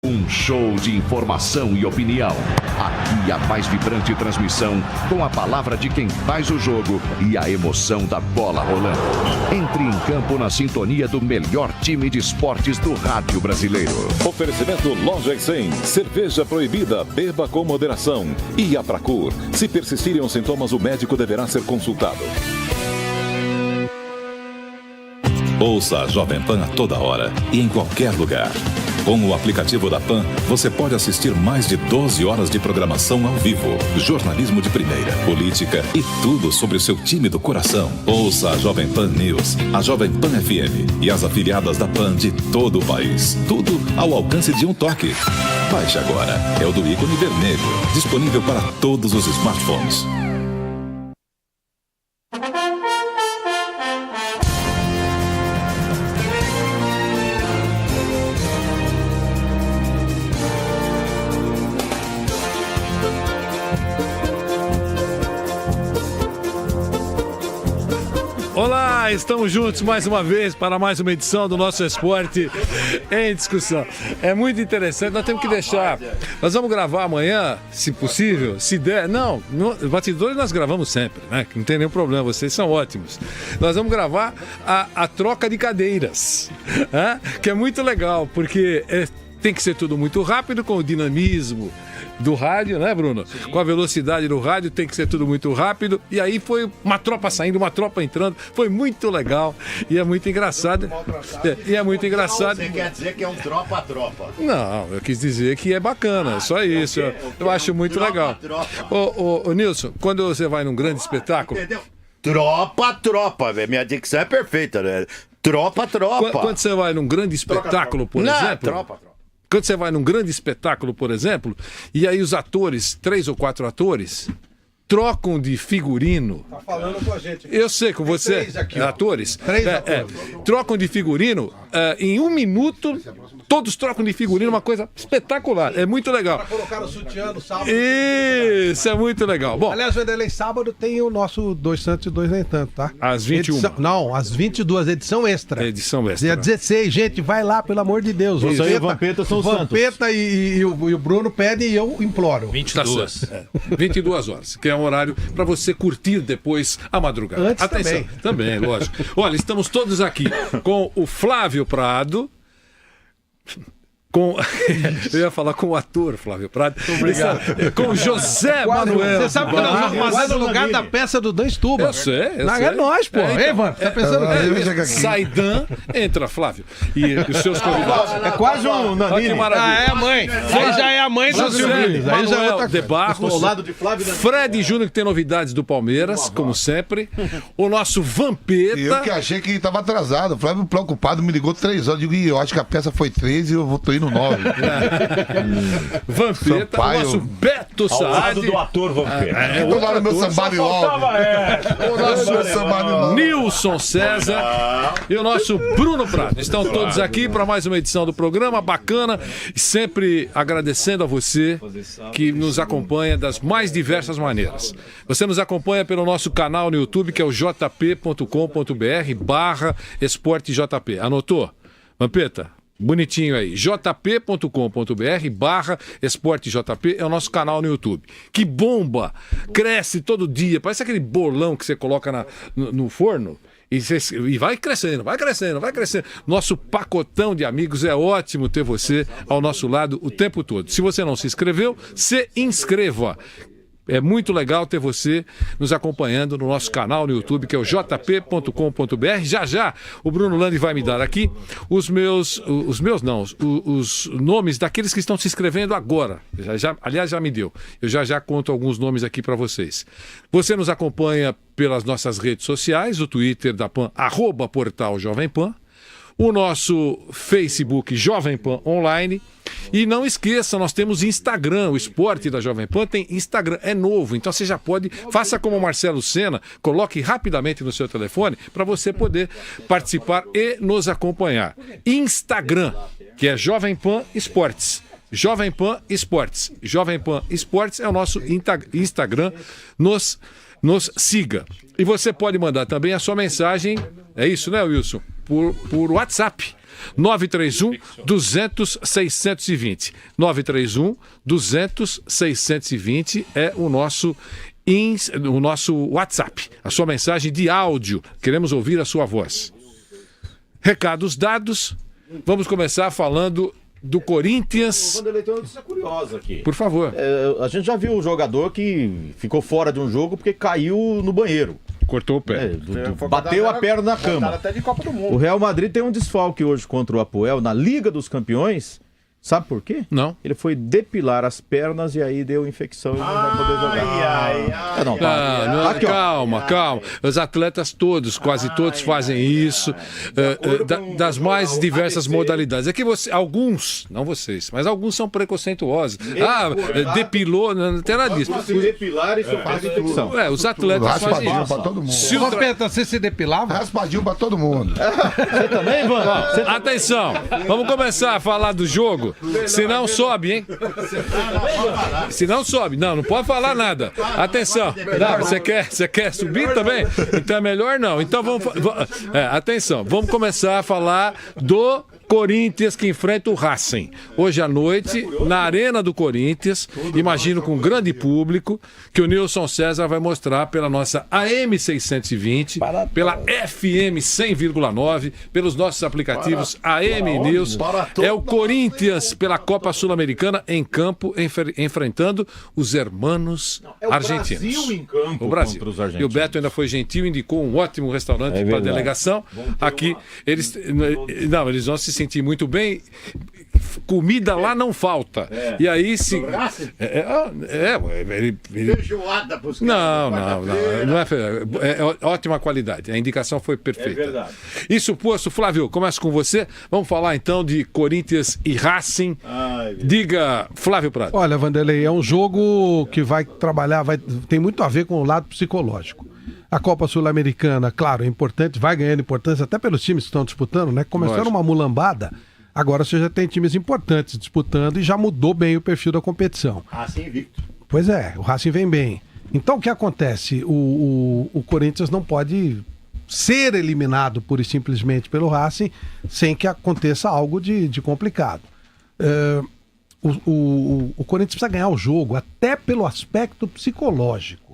Um show de informação e opinião. Aqui a mais vibrante transmissão com a palavra de quem faz o jogo e a emoção da bola rolando. Entre em campo na sintonia do melhor time de esportes do rádio brasileiro. Oferecimento Loja e 100. Cerveja proibida, beba com moderação. E a Procur. Se persistirem os sintomas, o médico deverá ser consultado. Ouça a Jovem Pan a toda hora e em qualquer lugar. Com o aplicativo da PAN, você pode assistir mais de 12 horas de programação ao vivo, jornalismo de primeira, política e tudo sobre o seu time do coração. Ouça a Jovem Pan News, a Jovem Pan FM e as afiliadas da PAN de todo o país. Tudo ao alcance de um toque. Baixe agora. É o do ícone vermelho, disponível para todos os smartphones. Olá, estamos juntos mais uma vez para mais uma edição do nosso Esporte em Discussão. É muito interessante, nós temos que deixar. Nós vamos gravar amanhã, se possível, se der. Não, bastidores nós gravamos sempre, né? Não tem nenhum problema, vocês são ótimos. Nós vamos gravar a troca de cadeiras, né? Que é muito legal, porque tem que ser tudo muito rápido, com o dinamismo do rádio, né, Bruno? Sim. Com a velocidade do rádio, tem que ser tudo muito rápido. E aí foi uma tropa saindo, uma tropa entrando. Foi muito legal e é muito engraçado. E é muito engraçado. Você quer dizer que é um tropa a tropa? Não, eu quis dizer que é bacana, só isso. Eu acho muito legal. Ô, Nilson, quando você vai num grande espetáculo... Entendeu? Tropa a tropa, velho. Minha dicção é perfeita, né? Tropa a tropa. Quando você vai num grande espetáculo, por exemplo... Tropa. Quando você vai num grande espetáculo, por exemplo, e aí os atores, 3 ou 4 atores, trocam de figurino. Tá falando com a gente. Eu sei, com você, aqui, atores. 3 atores. Trocam de figurino, em 1 minuto, todos trocam de figurino, uma coisa espetacular. É muito legal. Para colocar o sutiã no sábado. Isso, é muito legal. Bom, aliás, o Vanderlei, sábado tem o nosso 2 Santos e 2 Nem Tanto, tá? Às 21. Às 22, edição extra. Edição extra. Dia 16, gente, vai lá, pelo amor de Deus. Isso aí, o Vampeta são os Santos. Vampeta e o Bruno pedem e eu imploro. 22. 22 horas, que é um horário para você curtir depois a madrugada. Antes atenção. Também, lógico. Olha, estamos todos aqui com o Flávio Prado. Eu ia falar com o ator Flávio Prado. Obrigado. Com o José Manuel. Você sabe que nós vamos fazer no lugar da peça do Dan Stuba. Eu sei. É nós, pô. Ei, Ivan, tá pensando que sai Dan, entra Flávio. E os seus convidados. É quase um Nanini. É a mãe. Aí já é a mãe do Silvio. Aí já é outra de Barros. Ao lado de Flávio. Fred Júnior, que tem novidades do Palmeiras, como sempre. O nosso Vampeta. Eu que achei que estava atrasado. O Flávio preocupado me ligou 3 horas. Eu digo, eu acho que a peça foi 13 e eu tô indo 9. Vampeta, o nosso Beto Ao lado Saad. do ator Vampeta. Eu lá no meu sambari logo. O nosso Nilson César e o nosso Bruno Prado. Estão todos aqui para mais uma edição do programa bacana. E sempre agradecendo a você que nos acompanha das mais diversas maneiras. Você nos acompanha pelo nosso canal no YouTube, que é o jp.com.br/esportejp. Anotou? Vampeta? Bonitinho aí, jp.com.br/esportejp é o nosso canal no YouTube, que bomba, cresce todo dia, parece aquele bolão que você coloca no forno e vai crescendo. Nosso pacotão de amigos, é ótimo ter você ao nosso lado o tempo todo. Se você não se inscreveu, se inscreva. É muito legal ter você nos acompanhando no nosso canal no YouTube, que é o jp.com.br. Já o Bruno Landi vai me dar aqui os nomes daqueles que estão se inscrevendo agora. Aliás, já me deu. Eu já conto alguns nomes aqui para vocês. Você nos acompanha pelas nossas redes sociais, o Twitter da PAN, @portal Jovem Pan, o nosso Facebook Jovem Pan Online. E não esqueça, nós temos Instagram, o Esporte da Jovem Pan tem Instagram, é novo, então você já pode, faça como o Marcelo Sena, coloque rapidamente no seu telefone para você poder participar e nos acompanhar. Instagram, que é Jovem Pan Esportes. Jovem Pan Esportes. Jovem Pan Esportes é o nosso Instagram, nos siga. E você pode mandar também a sua mensagem, é isso, né, Wilson? Por WhatsApp. 931-200-620. 931-200-620 é o nosso WhatsApp, a sua mensagem de áudio. Queremos ouvir a sua voz. Recados dados, vamos começar falando do Corinthians. Vanderlei, tem uma notícia curiosa aqui. Por favor. A gente já viu um jogador que ficou fora de um jogo porque caiu no banheiro. Cortou o pé. Bateu a perna na cama. Até de Copa do Mundo. O Real Madrid tem um desfalque hoje contra o Apoel na Liga dos Campeões. Sabe por quê? Não. Ele foi depilar as pernas e aí deu infecção e não vai poder jogar. Calma. Os atletas todos, quase todos fazem isso, das mais diversas modalidades. É que alguns, não vocês, mas alguns são preconceituosos. Depilou, não tem nada disso. Se depilar, isso faz infecção. Os atletas fazem Raspadinho isso. pra todo mundo. Vampeta, você se depilava? Raspadinho pra todo mundo. Você também, Ivan? Atenção, vamos começar a falar do jogo. Se não sobe, hein? Se não sobe, não pode falar nada. Atenção, você quer subir também? Então é melhor não. Então atenção, vamos começar a falar do Corinthians que enfrenta o Racing. Hoje à noite, na Arena do Corinthians, imagino com um grande público, que o Nilson César vai mostrar pela nossa AM 620, pela FM 100,9, pelos nossos aplicativos AM News. É o Corinthians pela Copa Sul-Americana em campo, enfrentando os hermanos argentinos. Brasil em campo o Brasil. contra os argentinos. E o Beto ainda foi gentil, indicou um ótimo restaurante para a delegação. Aqui, eles vão se sentir muito bem. Comida lá não falta. E aí se... Feijoada pros caras. Não é ótima qualidade. A indicação foi perfeita. É verdade. Isso posto, Flávio, começo com você. Vamos falar então de Corinthians e Racing. Diga, Flávio Prado. Olha, Vanderlei, é um jogo que vai trabalhar, tem muito a ver com o lado psicológico. A Copa Sul-Americana, claro, é importante, vai ganhando importância até pelos times que estão disputando, né? Começaram uma mulambada, agora você já tem times importantes disputando e já mudou bem o perfil da competição. Racing invicto. Pois é, o Racing vem bem. Então o que acontece? O Corinthians não pode ser eliminado pura e simplesmente pelo Racing sem que aconteça algo de complicado. O Corinthians precisa ganhar o jogo até pelo aspecto psicológico.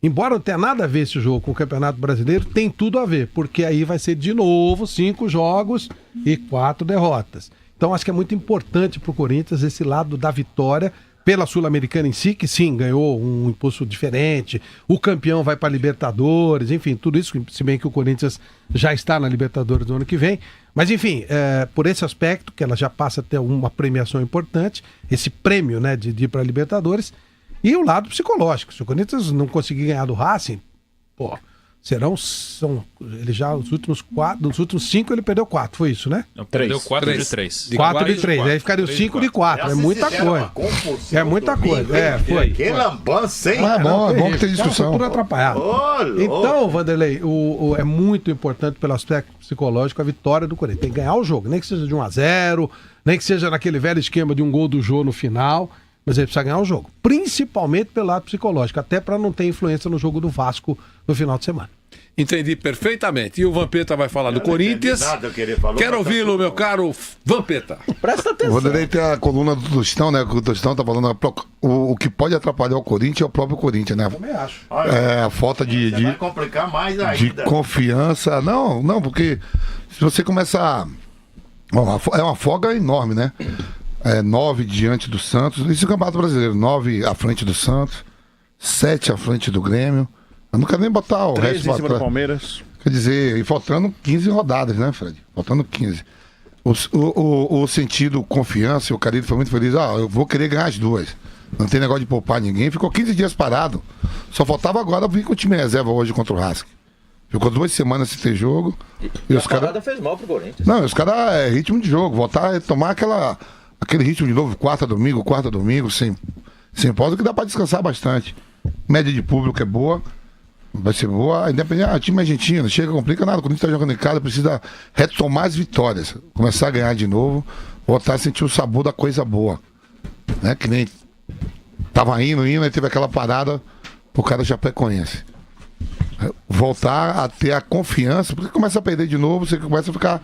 Embora não tenha nada a ver esse jogo com o Campeonato Brasileiro, tem tudo a ver, porque aí vai ser de novo 5 jogos e 4 derrotas. Então acho que é muito importante para o Corinthians esse lado da vitória pela Sul-Americana em si, que sim, ganhou um impulso diferente, o campeão vai para a Libertadores, enfim, tudo isso, se bem que o Corinthians já está na Libertadores do ano que vem. Mas enfim, por esse aspecto, que ela já passa a ter uma premiação importante, esse prêmio, né, de ir para a Libertadores. E o lado psicológico, se o Corinthians não conseguir ganhar do Racing, ele já, os últimos 5 ele perdeu 4, foi isso, né? Não, perdeu 4 de 3. 4 de 3, aí ficaria o 5 de 4, é muita coisa. É muita coisa, foi. Que lambança, hein? É bom que tem discussão. Tudo atrapalhado. Então, Vanderlei, é muito importante pelo aspecto psicológico a vitória do Corinthians. Tem que ganhar o jogo, nem que seja de 1-0, nem que seja naquele velho esquema de um gol do Jô no final. Mas ele precisa ganhar o jogo, principalmente pelo lado psicológico, até para não ter influência no jogo do Vasco no final de semana. Entendi perfeitamente. E o Vampeta vai falar do Corinthians. Quero ouvi-lo, meu caro Vampeta. Presta atenção. O Vanderlei tem a coluna do Tostão, né? O Tostão tá falando. O que pode atrapalhar o Corinthians é o próprio Corinthians, né? Eu também acho. A falta vai complicar mais de ainda. confiança. Não, porque se você começar. É uma folga enorme, né? 9 diante do Santos. Isso é o Campeonato Brasileiro. 9 à frente do Santos, 7 à frente do Grêmio. Eu não quero nem botar o 3 resto em cima do trás. Palmeiras. Quer dizer, e faltando 15 rodadas, né, Fred? Faltando 15. O sentido confiança, o Carille foi muito feliz. Eu vou querer ganhar as duas. Não tem negócio de poupar ninguém. Ficou 15 dias parado. Só faltava agora vir com o time reserva hoje contra o Racing. Ficou 2 semanas sem ter jogo. E os caras fez mal pro Corinthians. Não, os caras ritmo de jogo. Voltar a tomar aquele ritmo de novo, quarta a domingo, sem pausa, que dá pra descansar bastante. Média de público é boa. Vai ser boa, independente. O time argentino chega, complica nada. Quando a gente tá jogando em casa, precisa retomar as vitórias. Começar a ganhar de novo. Voltar a sentir o sabor da coisa boa. Né? Que nem tava indo, e teve aquela parada pro cara Chapecoense. Voltar a ter a confiança, porque começa a perder de novo, você começa a ficar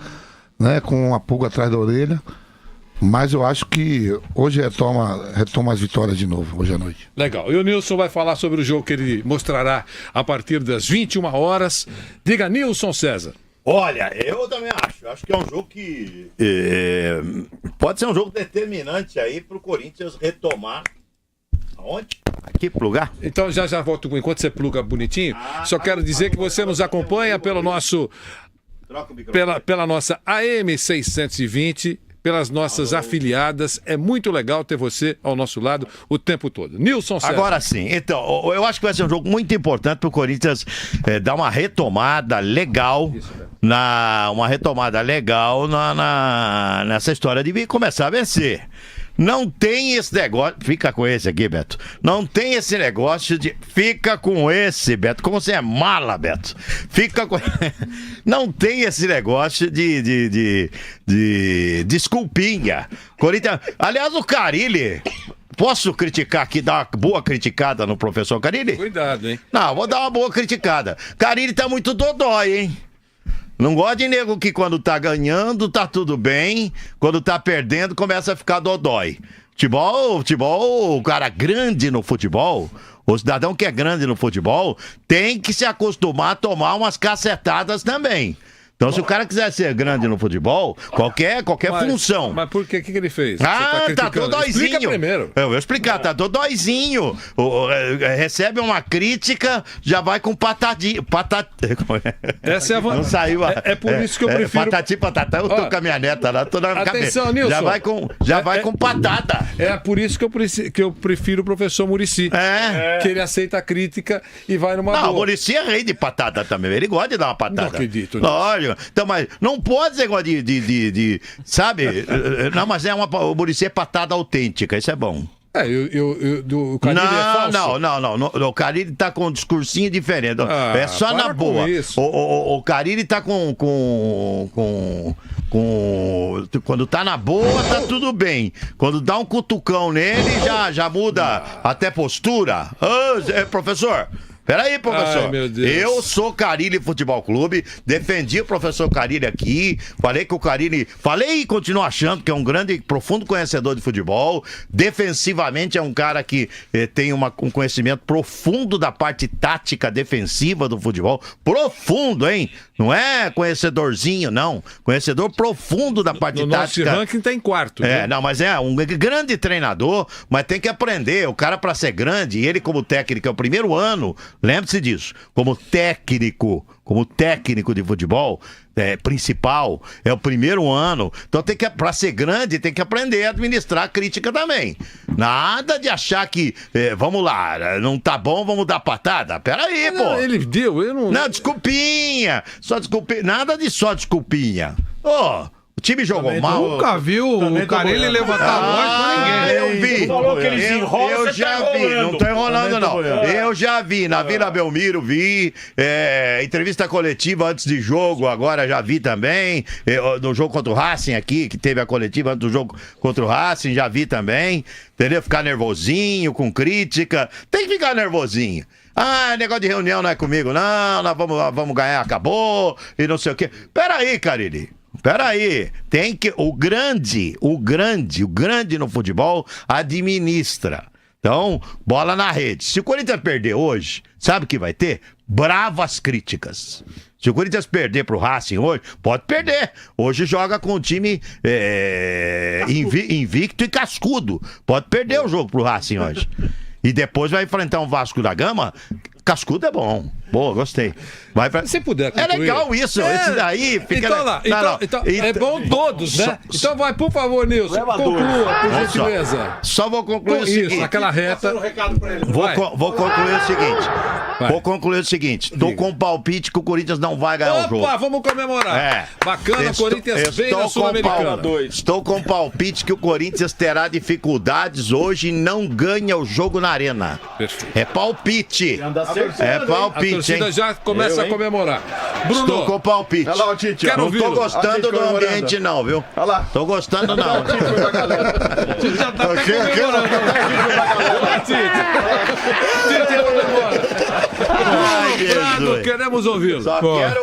né, com uma pulga atrás da orelha. Mas eu acho que hoje retoma as vitórias de novo, hoje à noite. Legal. E o Nilson vai falar sobre o jogo que ele mostrará a partir das 21 horas. Diga, Nilson César. Olha, eu também acho. Acho que é um jogo que pode ser um jogo determinante aí pro Corinthians retomar. Aonde? Aqui, plugar? Então já volto enquanto você pluga bonitinho. Só quero dizer que você nos acompanha pelo nosso pela nossa AM 620, pelas nossas afiliadas. É muito legal ter você ao nosso lado o tempo todo. Nilson César. Agora sim. Então, eu acho que vai ser um jogo muito importante pro Corinthians dar uma retomada legal. Nessa história de começar a vencer. Não tem esse negócio. Fica com esse aqui, Beto. Não tem esse negócio de. Fica com esse, Beto. Como você é mala, Beto. Fica com. Não tem esse negócio de desculpinha. Corinthians. Aliás, o Carille. Posso criticar aqui, dar uma boa criticada no professor Carille? Cuidado, hein? Não, vou dar uma boa criticada. Carille tá muito dodói, hein? Não gosta de nego que quando tá ganhando tá tudo bem, quando tá perdendo começa a ficar dodói. Futebol, o cara grande no futebol, o cidadão que é grande no futebol, tem que se acostumar a tomar umas cacetadas também. Então, se o cara quiser ser grande no futebol, qualquer função. Mas por quê? O que ele fez? Tá dodóizinho. Explica primeiro. Eu vou explicar, tá dodóizinho. Recebe uma crítica, já vai com patati. Essa é a vantagem. Não saiu é por isso que eu prefiro. Patati, patatá. Eu tô com a minha neta lá, tô na atenção, cabeça. Nilson. Já vai com patata. É por isso que eu prefiro o professor Muricy. Que ele aceita a crítica e vai numa boa. Não, o Muricy é rei de patata também. Ele gosta de dar uma patada. Não acredito. Olha, então, mas não pode esse negócio sabe? Não, mas o Muricy é patada autêntica, isso é bom. O Carille é falso? Não. O Carille tá com um discursinho diferente. É só na boa. O Carille tá com. Quando tá na boa, tá tudo bem. Quando dá um cutucão nele, já muda até postura. Professor. Peraí, professor. Ai, meu Deus. Eu sou Carille Futebol Clube, defendi o professor Carille aqui, falei que o Carille... Falei e continuo achando que é um grande, profundo conhecedor de futebol. Defensivamente é um cara que tem um conhecimento profundo da parte tática defensiva do futebol. Profundo, hein? Não é conhecedorzinho, não. Conhecedor profundo da parte tática. Nosso ranking tá em quarto. Né? Não, mas é um grande treinador, mas tem que aprender. O cara, pra ser grande, e ele como técnico é o primeiro ano... Lembre-se disso, como técnico de futebol principal, é o primeiro ano, então para ser grande tem que aprender a administrar a crítica também. Nada de achar que, vamos lá, não tá bom, vamos dar patada. Peraí, pô. Ele deu, eu não... Não, desculpinha, nada de só desculpinha. O time jogou mal. Nunca viu o Carille levantar a voz pra ninguém. Eu vi. Falou que eles enrolam, eu já vi. Não tô enrolando, não. Eu já vi. Na Vila Belmiro vi. Entrevista coletiva antes de jogo, agora já vi também. No jogo contra o Racing aqui, que teve a coletiva antes do jogo contra o Racing, já vi também. Entendeu? Ficar nervosinho, com crítica. Tem que ficar nervosinho. Negócio de reunião não é comigo, não. Nós vamos ganhar, acabou. E não sei o quê. Peraí, Carille. Peraí, tem que. O grande no futebol administra. Então, bola na rede. Se o Corinthians perder hoje, sabe o que vai ter? Bravas críticas. Se o Corinthians perder pro Racing hoje, pode perder. Hoje joga com o time invicto e cascudo. Pode perder o jogo pro Racing hoje. E depois vai enfrentar um Vasco da Gama. Cascudo é bom. Boa, gostei. Se puder concluir. É legal isso. Esse daí fica... Então, é bom todos, né? Então vai, por favor, Nilson. Conclua, por gentileza. Só vou concluir o seguinte. Isso, aquela reta. Vou concluir o seguinte. Vou concluir o seguinte. Tô com um palpite que o Corinthians não vai ganhar o jogo. Opa, vamos comemorar. Bacana, o Corinthians vem na Sul-Americana. Estou com um palpite que o Corinthians terá dificuldades hoje e não ganha o jogo na arena. Perfeito. É palpite. É palpite, a torcida já começa a comemorar. Bruno, estou com palpite. Olha lá o Tite. Não tô gostando do ambiente, não, viu? Olha lá. Tô gostando, não. Você já tá comemorando. Ai, Jesus. Queremos ouvi-lo.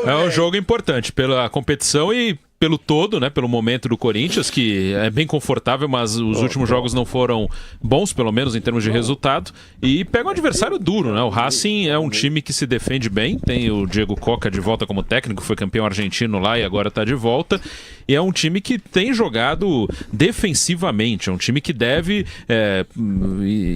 É um jogo importante pela competição e pelo todo, né, pelo momento do Corinthians, que é bem confortável, mas os últimos jogos não foram bons, pelo menos em termos de resultado, e pega um adversário duro, né? O Racing é um time que se defende bem, tem o Diego Coca de volta como técnico, foi campeão argentino lá e agora está de volta, e é um time que tem jogado defensivamente, é um time que deve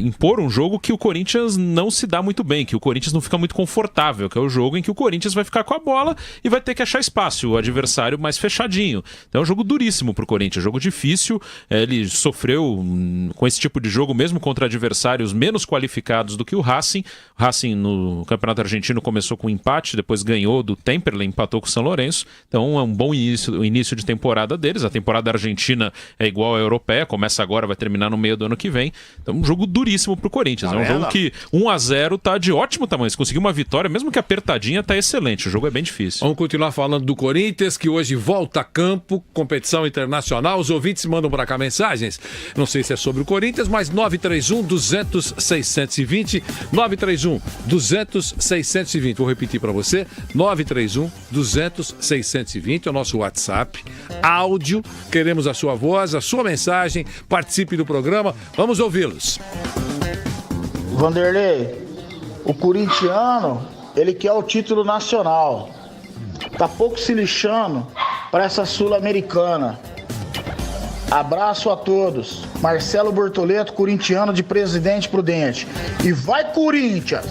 impor um jogo que o Corinthians não se dá muito bem, que o Corinthians não fica muito confortável, que é o jogo em que o Corinthians vai ficar com a bola e vai ter que achar espaço, o adversário mais fechadinho. Então é um jogo duríssimo pro Corinthians, jogo difícil, ele sofreu com esse tipo de jogo mesmo contra adversários menos qualificados do que o Racing. O Racing no Campeonato Argentino começou com um empate, depois ganhou do Temperley, empatou com o São Lourenço, então é um bom início de temporada deles. A temporada argentina é igual à europeia, começa agora, vai terminar no meio do ano que vem, então é um jogo duríssimo pro Corinthians, é um jogo que 1-0 tá de ótimo tamanho, se conseguir uma vitória, mesmo que apertadinha, tá excelente, o jogo é bem difícil. Vamos continuar falando do Corinthians, que hoje volta a campo, competição internacional. Os ouvintes mandam para cá mensagens. Não sei se é sobre o Corinthians, mas 931-200-620. 931-200-620. Vou repetir para você. 931-200-620 é o nosso WhatsApp. Áudio. Queremos a sua voz, a sua mensagem. Participe do programa. Vamos ouvi-los. Vanderlei, o corintiano, ele quer o título nacional. Tá pouco se lixando para essa Sul-Americana. Abraço a todos. Marcelo Bortoleto, corintiano de Presidente Prudente. E vai, Corinthians!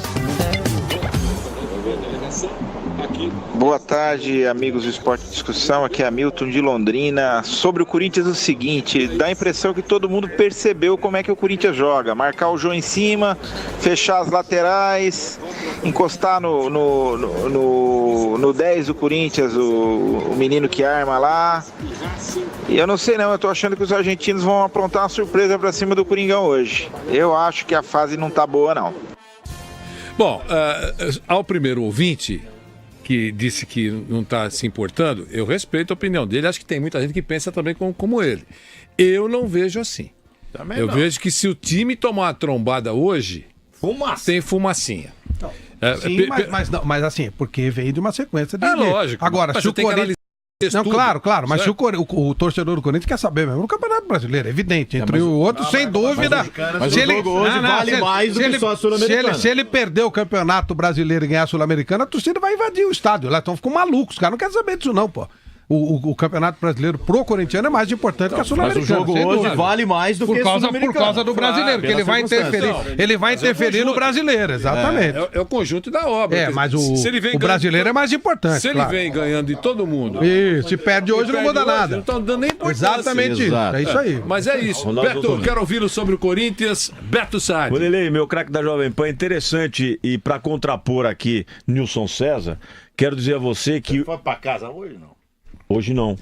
Boa tarde, amigos do Esporte Discussão. Aqui é Hamilton de Londrina. Sobre o Corinthians, o seguinte: dá a impressão que todo mundo percebeu como é que o Corinthians joga. Marcar o Jô em cima, fechar as laterais, encostar no 10 do Corinthians, o menino que arma lá. E eu não sei não, eu tô achando que os argentinos vão aprontar uma surpresa pra cima do Coringão hoje. Eu acho que a fase não tá boa, não. Bom, ao primeiro ouvinte que disse que não está se importando, eu respeito a opinião dele, acho que tem muita gente que pensa também como ele. Eu não vejo assim. Também eu vejo que se o time tomar uma trombada hoje, tem fumacinha. Sim, mas assim, porque veio de uma sequência de... lógico. Agora, se o Corinthians... Não, claro, mas se o torcedor do Corinthians quer saber mesmo no Campeonato Brasileiro, é evidente. Entre o outro, sem dúvida. Mas o jogo hoje vale mais do que só a Sul-Americana. Se ele perder o Campeonato Brasileiro e ganhar a Sul-Americana, a torcida vai invadir o estádio lá. Então ficam malucos, os caras não querem saber disso não, pô. O Campeonato Brasileiro pro corintiano é mais importante que a Sul-Americana. Mas o jogo hoje vale mais do que a Sul-Americana. Por causa do brasileiro, porque ele vai interferir. Ele vai interferir no brasileiro, exatamente. É o conjunto da obra. Mas o brasileiro é mais importante. Se ele vem ganhando de todo mundo. Isso, se perde hoje não muda nada. Não estão dando nem importância. Exatamente isso. É isso aí. Mas é isso. Beto, quero ouvi-lo sobre o Corinthians. Beto Saad. Vanderlei, meu craque da Jovem Pan, interessante, e para contrapor aqui Nilson César, quero dizer a você que... Você foi pra casa hoje, não? Hoje não.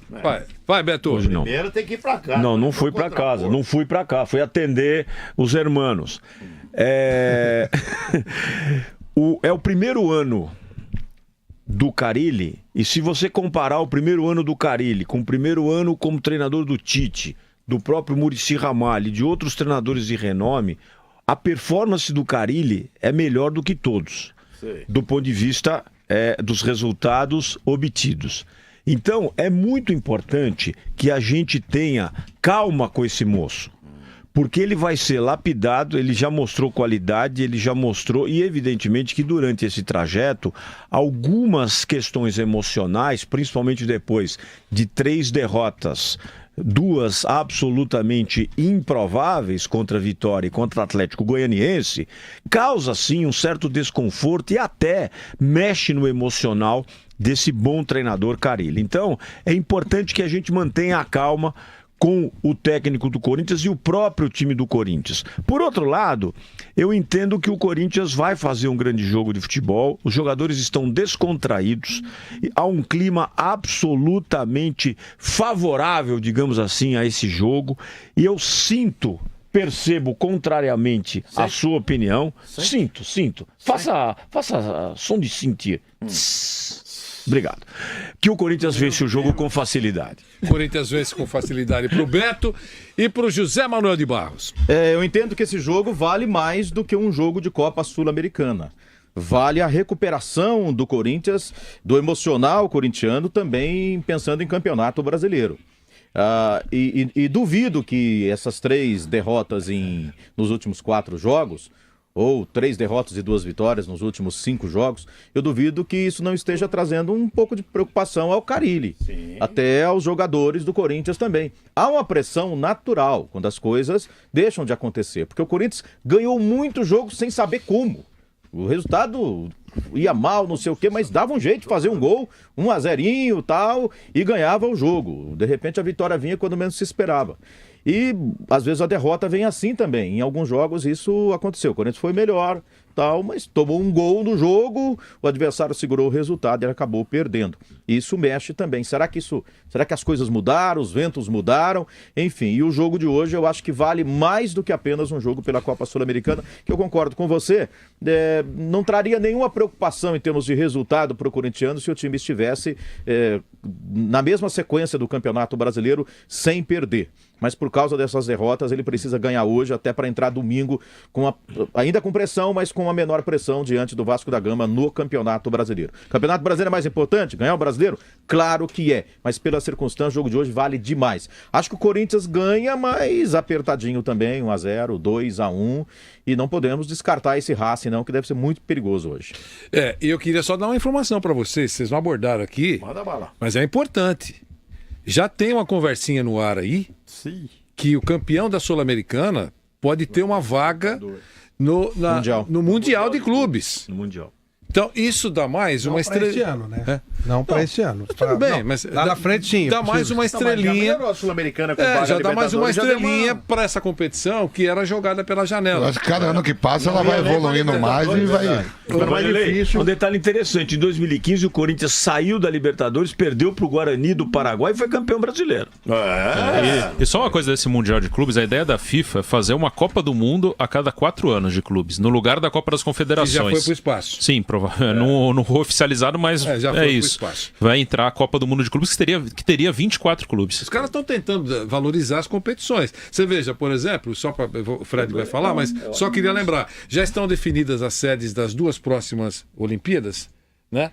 Vai, Beto. Hoje não. Primeiro tem que ir pra casa. Não fui pra casa. Não fui pra cá. Fui atender os hermanos. É o primeiro ano do Carille, e se você comparar o primeiro ano do Carille com o primeiro ano como treinador do Tite, do próprio Muricy Ramalho e de outros treinadores de renome, a performance do Carille é melhor do que todos, do ponto de vista dos resultados obtidos. Então, é muito importante que a gente tenha calma com esse moço, porque ele vai ser lapidado, ele já mostrou qualidade, ele já mostrou, e evidentemente que durante esse trajeto, algumas questões emocionais, principalmente depois de 3 derrotas, 2 absolutamente improváveis contra a Vitória e contra o Atlético Goianiense, causa sim um certo desconforto e até mexe no emocional desse bom treinador Carille. Então, é importante que a gente mantenha a calma com o técnico do Corinthians e o próprio time do Corinthians. Por outro lado, eu entendo que o Corinthians vai fazer um grande jogo de futebol, os jogadores estão descontraídos, há um clima absolutamente favorável, digamos assim, a esse jogo, e eu percebo contrariamente à sua opinião, sinto, faça som de sentir. Obrigado. Que o Corinthians vence o jogo com facilidade. O Corinthians vence com facilidade para o Beto e para o José Manuel de Barros. Eu entendo que esse jogo vale mais do que um jogo de Copa Sul-Americana. vale a recuperação do Corinthians, do emocional corintiano, também pensando em campeonato brasileiro. E duvido que essas 3 derrotas nos últimos 4 jogos, ou 3 derrotas e 2 vitórias nos últimos 5 jogos, eu duvido que isso não esteja trazendo um pouco de preocupação ao Carille, até aos jogadores do Corinthians também. Há uma pressão natural quando as coisas deixam de acontecer, porque o Corinthians ganhou muito jogo sem saber como. O resultado ia mal, não sei o quê, mas dava um jeito de fazer um gol, 1-0 e tal, e ganhava o jogo. De repente a vitória vinha quando menos se esperava. E às vezes a derrota vem assim também. Em alguns jogos isso aconteceu. O Corinthians foi melhor, tal, mas tomou um gol no jogo, o adversário segurou o resultado e ele acabou perdendo. Isso mexe também. Será que as coisas mudaram, os ventos mudaram? Enfim, e o jogo de hoje eu acho que vale mais do que apenas um jogo pela Copa Sul-Americana, que eu concordo com você, não traria nenhuma preocupação em termos de resultado para o corintiano se o time estivesse na mesma sequência do Campeonato Brasileiro sem perder. Mas por causa dessas derrotas, ele precisa ganhar hoje, até para entrar domingo, ainda com pressão, mas com uma menor pressão diante do Vasco da Gama no Campeonato Brasileiro. Campeonato Brasileiro é mais importante? Ganhar o Brasileiro? Claro que é, mas pela circunstância, o jogo de hoje vale demais. Acho que o Corinthians ganha, mas apertadinho também, 1-0, 2-1, e não podemos descartar esse Racing não, que deve ser muito perigoso hoje. E eu queria só dar uma informação para vocês não abordaram aqui, Manda bala. mas é importante. Já tem uma conversinha no ar aí, que o campeão da Sul-Americana pode ter uma vaga no Mundial de Clubes. No Mundial. Então, isso dá mais uma estrela. Não para este ano, né? Não para este ano. Tudo bem, mas lá na frente sim. Dá mais uma estrelinha. A Sul-Americana com já dá mais uma estrelinha para essa competição que era jogada pela janela. Eu acho que cada ano que passa ela vai evoluindo mais e vai. Mais difícil. Um detalhe interessante: em 2015 o Corinthians saiu da Libertadores, perdeu para o Guarani do Paraguai e foi campeão brasileiro. E só uma coisa desse Mundial de Clubes: a ideia da FIFA é fazer uma Copa do Mundo a cada 4 anos de clubes, no lugar da Copa das Confederações. Que já foi pro espaço. Sim, não foi oficializado, mas já foi isso. Vai entrar a Copa do Mundo de Clubes que teria 24 clubes. Os caras estão tentando valorizar as competições. Você veja, por exemplo, o Fred vai falar, mas só queria lembrar, já estão definidas as sedes das 2 próximas Olimpíadas, né?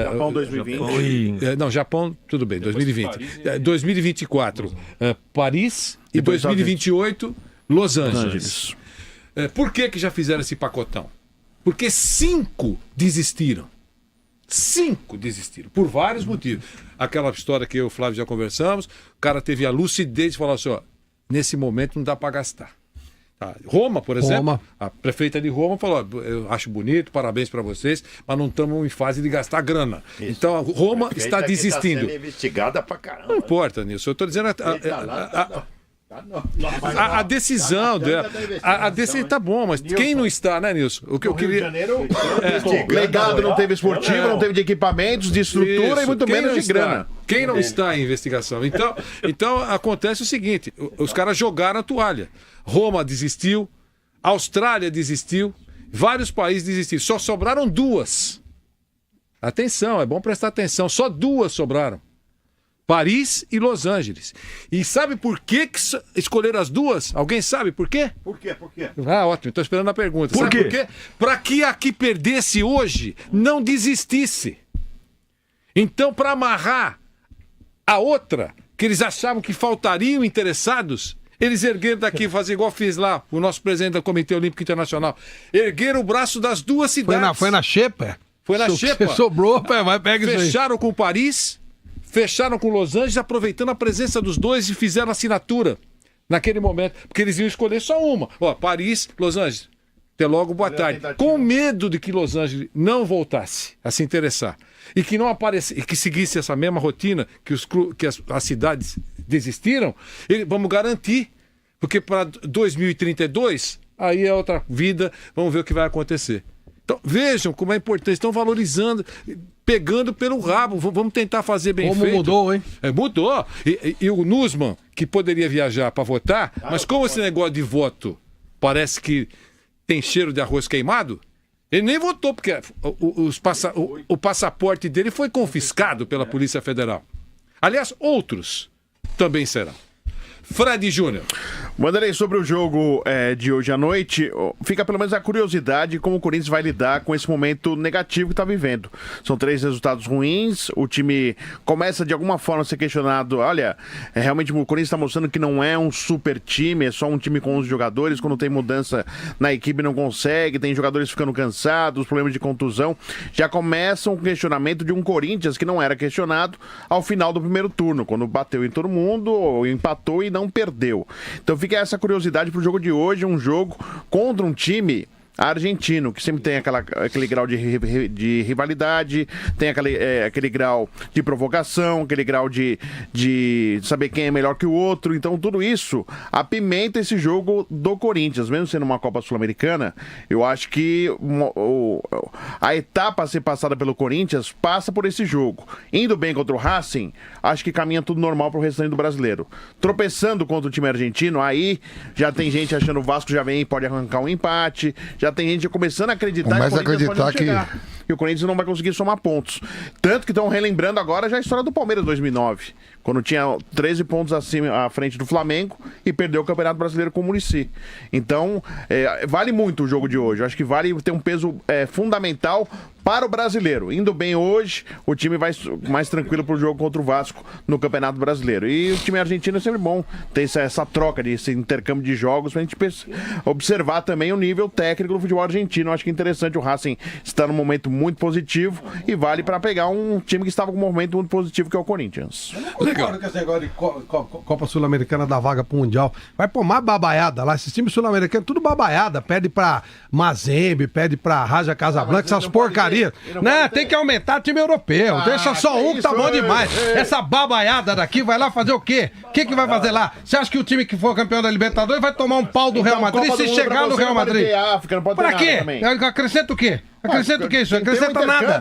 Japão 2020. Não, Japão, tudo bem, 2020. 2024, Paris e 2028, Los Angeles. Por que já fizeram esse pacotão? Porque 5 desistiram. 5 desistiram, por vários motivos. Aquela história que eu e o Flávio já conversamos, o cara teve a lucidez de falar assim, nesse momento não dá para gastar. Roma, por exemplo, a prefeita de Roma falou, eu acho bonito, parabéns para vocês, mas não estamos em fase de gastar grana. Isso. Então, Roma está desistindo. Está sendo investigada pra caramba. Não importa, Nilson, eu estou dizendo... A decisão tá bom, mas quem não está, né, Nilson? O que eu queria. Legado não teve esportivo, não teve de equipamentos, de estrutura e muito menos de grana. Quem não está em investigação? Então acontece o seguinte: os caras jogaram a toalha. Roma desistiu, Austrália desistiu, vários países desistiram. Só sobraram 2. Atenção, é bom prestar atenção. Só 2 sobraram. Paris e Los Angeles. E sabe por que escolheram as 2? Alguém sabe por quê? Por quê? Ótimo, estou esperando a pergunta. Sabe por quê? Para que a que perdesse hoje não desistisse. Então, para amarrar a outra, que eles achavam que faltariam interessados, eles ergueram daqui, fazer igual fiz lá, o nosso presidente do Comitê Olímpico Internacional. Ergueram o braço das 2 cidades. Foi na xepa? Foi na xepa. Sobrou, pega isso aí. Fecharam com Paris... Fecharam com Los Angeles, aproveitando a presença dos 2 e fizeram assinatura naquele momento, porque eles iam escolher só uma. Paris, Los Angeles. Até logo, boa tarde. Com medo de que Los Angeles não voltasse a se interessar e que não aparecesse, e que seguisse essa mesma rotina que as cidades desistiram, vamos garantir, porque para 2032 aí é outra vida, vamos ver o que vai acontecer. Então, vejam como é importante, estão valorizando, pegando pelo rabo, vamos tentar fazer bem feito. Como mudou, hein? Mudou. E o Nussmann, que poderia viajar para votar, mas como esse negócio de voto parece que tem cheiro de arroz queimado, ele nem votou, porque o passaporte dele foi confiscado pela Polícia Federal. Aliás, outros também serão. Fred Júnior. Wanderlei, sobre o jogo de hoje à noite, fica pelo menos a curiosidade como o Corinthians vai lidar com esse momento negativo que está vivendo. São 3 resultados ruins, o time começa de alguma forma a ser questionado. Olha, realmente o Corinthians está mostrando que não é um super time, é só um time com 11 jogadores. Quando tem mudança na equipe não consegue, tem jogadores ficando cansados, problemas de contusão. Já começa um questionamento de um Corinthians que não era questionado ao final do primeiro turno, quando bateu em todo mundo, empatou e não perdeu. Então fica essa curiosidade pro jogo de hoje, um jogo contra um time argentino, que sempre tem aquele grau de rivalidade, tem aquele grau de provocação, aquele grau de saber quem é melhor que o outro. Então tudo isso apimenta esse jogo do Corinthians, mesmo sendo uma Copa Sul-Americana. Eu acho que a etapa a ser passada pelo Corinthians passa por esse jogo. Indo bem contra o Racing, acho que caminha tudo normal pro restante do brasileiro. Tropeçando contra o time argentino, aí já tem gente achando o Vasco já vem e pode arrancar um empate, já tem gente começando a acreditar que o Corinthians pode não chegar. E o Corinthians não vai conseguir somar pontos. Tanto que estão relembrando agora já a história do Palmeiras 2009, quando tinha 13 pontos à frente do Flamengo e perdeu o Campeonato Brasileiro com o Muricy. Então, vale muito o jogo de hoje. Eu acho que vale ter um peso fundamental para o brasileiro. Indo bem hoje, o time vai mais tranquilo para o jogo contra o Vasco no Campeonato Brasileiro. E o time argentino é sempre bom ter essa troca, esse intercâmbio de jogos, para a gente observar também o nível técnico do futebol argentino. Eu acho que é interessante. O Racing está num momento muito positivo e vale para pegar um time que estava com um momento muito positivo, que é o Corinthians. Legal. Com esse negócio de Copa Sul-Americana da vaga pro Mundial. Vai pôr mais babaiada lá. Esses times sul-americanos, tudo babaiada. Pede pra Mazembe, pede pra Raja Casablanca, essas porcarias. Né? Tem que aumentar time europeu. Deixa só um que tá bom demais. Essa babaiada daqui vai lá fazer o quê? O que vai fazer lá? Você acha que o time que for campeão da Libertadores vai tomar um pau do Real Madrid se chegar no Real Madrid? Pra quê? Acrescenta o quê? Acrescenta o que isso? Acrescenta nada.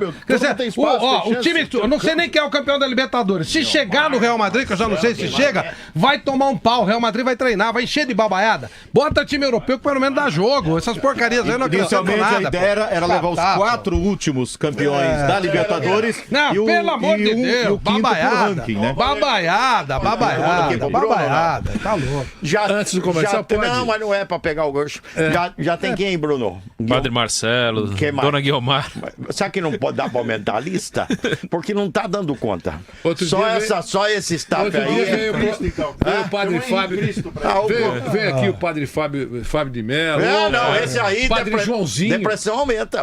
O time, eu não sei nem quem é o campeão da Libertadores. Se chegar no Real Madrid, que eu já não sei se chega, vai tomar um pau. O Real Madrid vai treinar, vai encher de babaiada. Bota time europeu que pelo menos dá jogo. Essas porcarias aí não acrescentam nada. A ideia era levar os 4 últimos campeões da Libertadores. Não, pelo amor de Deus. Babaiada. Babaiada. Tá louco. Antes do comercial, pode? Não, mas não é pra pegar o gancho. Já tem quem, Bruno? Padre Marcelo, Dona Guiomar. Sabe que não pode dar pra aumentar a lista? Porque não tá dando conta. Só esse staff aí. Veio o Padre Fábio. Veio aqui o Padre Fábio de Mello. Não, esse aí. Padre Joãozinho. Depressão aumenta.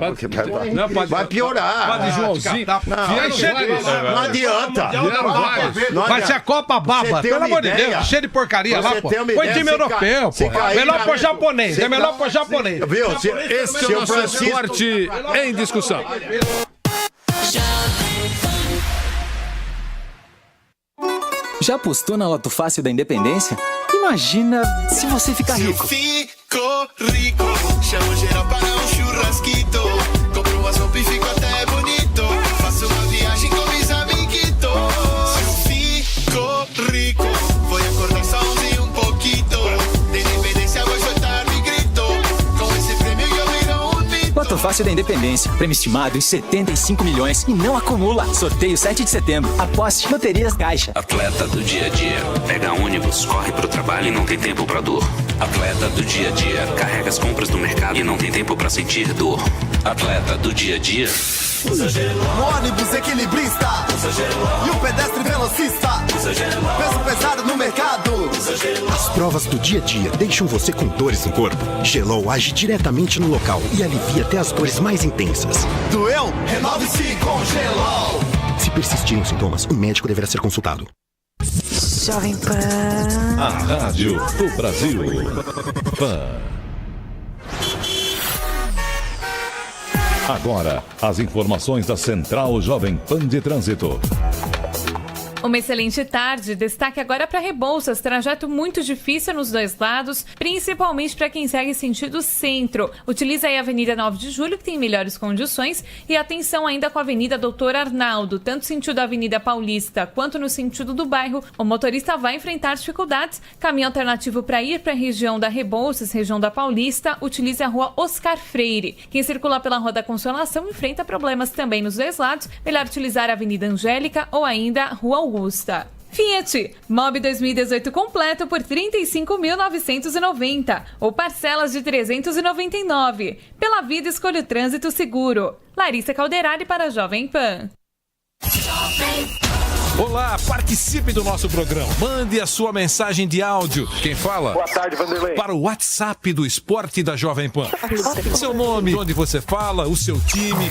Vai piorar. Padre Joãozinho. Não adianta. Vai ser a Copa Baba. Pelo amor de Deus. Cheio de porcaria lá, pô. Põe time europeu, pô. Melhor pro japonês. É melhor pro japonês. Viu? Esse é o nosso esporte em discussão. Já apostou na Loto Fácil da Independência? Imagina se você ficar rico. Fico rico, chamo geral para churrasquito. Compro uma sopa e fico até bonito. Faço uma viagem com meus amiguitos. Fico rico, vou acordar só um pouquito. De independência vou soltar mi grito. Com esse prêmio eu viro mito. Loto Fácil da Independência, prêmio estimado em 75 milhões e não acumula. Sorteio 7 de setembro. Aposte Loterias Caixa. Atleta do dia a dia. Pega ônibus, corre pro trabalho e não tem tempo pra dor. Atleta do dia a dia. Carrega as compras do mercado e não tem tempo pra sentir dor. Atleta do dia a dia. O ônibus equilibrista. E o pedestre velocista. Peso pesado no mercado. As provas do dia a dia deixam você com dores no corpo. Gelol age diretamente no local e alivia até as dores mais intensas. Doeu? Renove-se com Gelol. Se persistirem os sintomas, o médico deverá ser consultado. Jovem Pan. A rádio do Brasil. Pan. Agora, as informações da Central Jovem Pan de Trânsito. Uma excelente tarde. Destaque agora para Rebouças. Trajeto muito difícil nos dois lados, principalmente para quem segue sentido centro. Utiliza aí a Avenida 9 de Julho, que tem melhores condições, e atenção ainda com a Avenida Doutor Arnaldo. Tanto sentido da Avenida Paulista quanto no sentido do bairro, o motorista vai enfrentar dificuldades. Caminho alternativo para ir para a região da Rebouças, região da Paulista, utilize a Rua Oscar Freire. Quem circula pela Rua da Consolação enfrenta problemas também nos dois lados. Melhor utilizar a Avenida Angélica ou ainda a Rua Augusta. Fiat, Mobi 2018 completo por R$ 35.990 ou parcelas de R$ 399. Pela vida, escolha o trânsito seguro. Larissa Calderari para a Jovem Pan. Olá, participe do nosso programa. Mande a sua mensagem de áudio. Quem fala? Boa tarde, Vanderlei. Para o WhatsApp do Esporte da Jovem Pan. Seu nome, onde você fala, o seu time.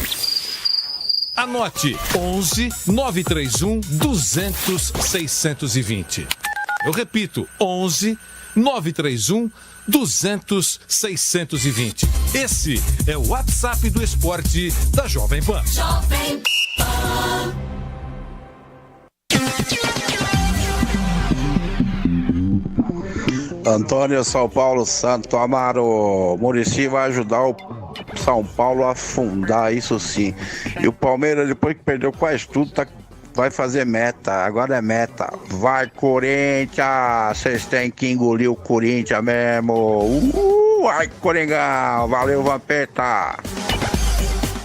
Anote 11 931 200 620. Eu repito, 11 931 200 620. Esse é o WhatsApp do Esporte da Jovem Pan. Jovem Pan. Antônio São Paulo, Santo Amaro. Muricy vai ajudar o São Paulo a afundar, isso sim. E o Palmeiras, depois que perdeu quase tudo, vai fazer meta. Agora é meta. Vai, Corinthians! Vocês têm que engolir o Corinthians mesmo. Ai, Coringão! Valeu, Vampeta!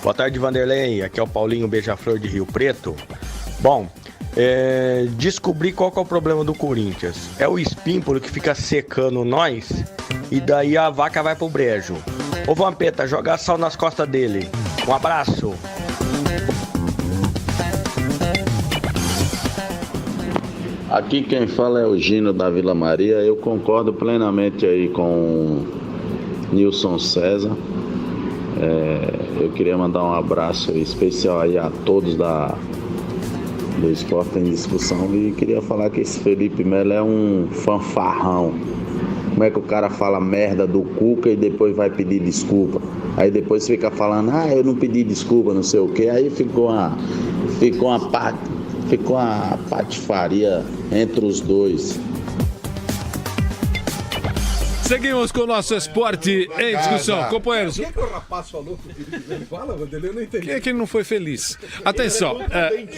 Boa tarde, Vanderlei. Aqui é o Paulinho Beija-Flor de Rio Preto. Bom, descobri qual que é o problema do Corinthians. É o espímpulo que fica secando nós e daí a vaca vai pro brejo. Ô Vampeta, joga sal nas costas dele. Um abraço. Aqui quem fala é o Gino da Vila Maria. Eu concordo plenamente aí com Nilson César. Eu queria mandar um abraço especial aí a todos do Esporte em Discussão e queria falar que esse Felipe Melo é um fanfarrão. Como é que o cara fala merda do Cuca e depois vai pedir desculpa? Aí depois fica falando, eu não pedi desculpa, não sei o quê. Aí ficou uma patifaria entre os dois. Seguimos com o nosso Esporte em Discussão. Companheiros. O que o rapaz falou que o Felipe fala, Vanderlei? Eu não entendi. Quem é que ele não foi feliz? Atenção,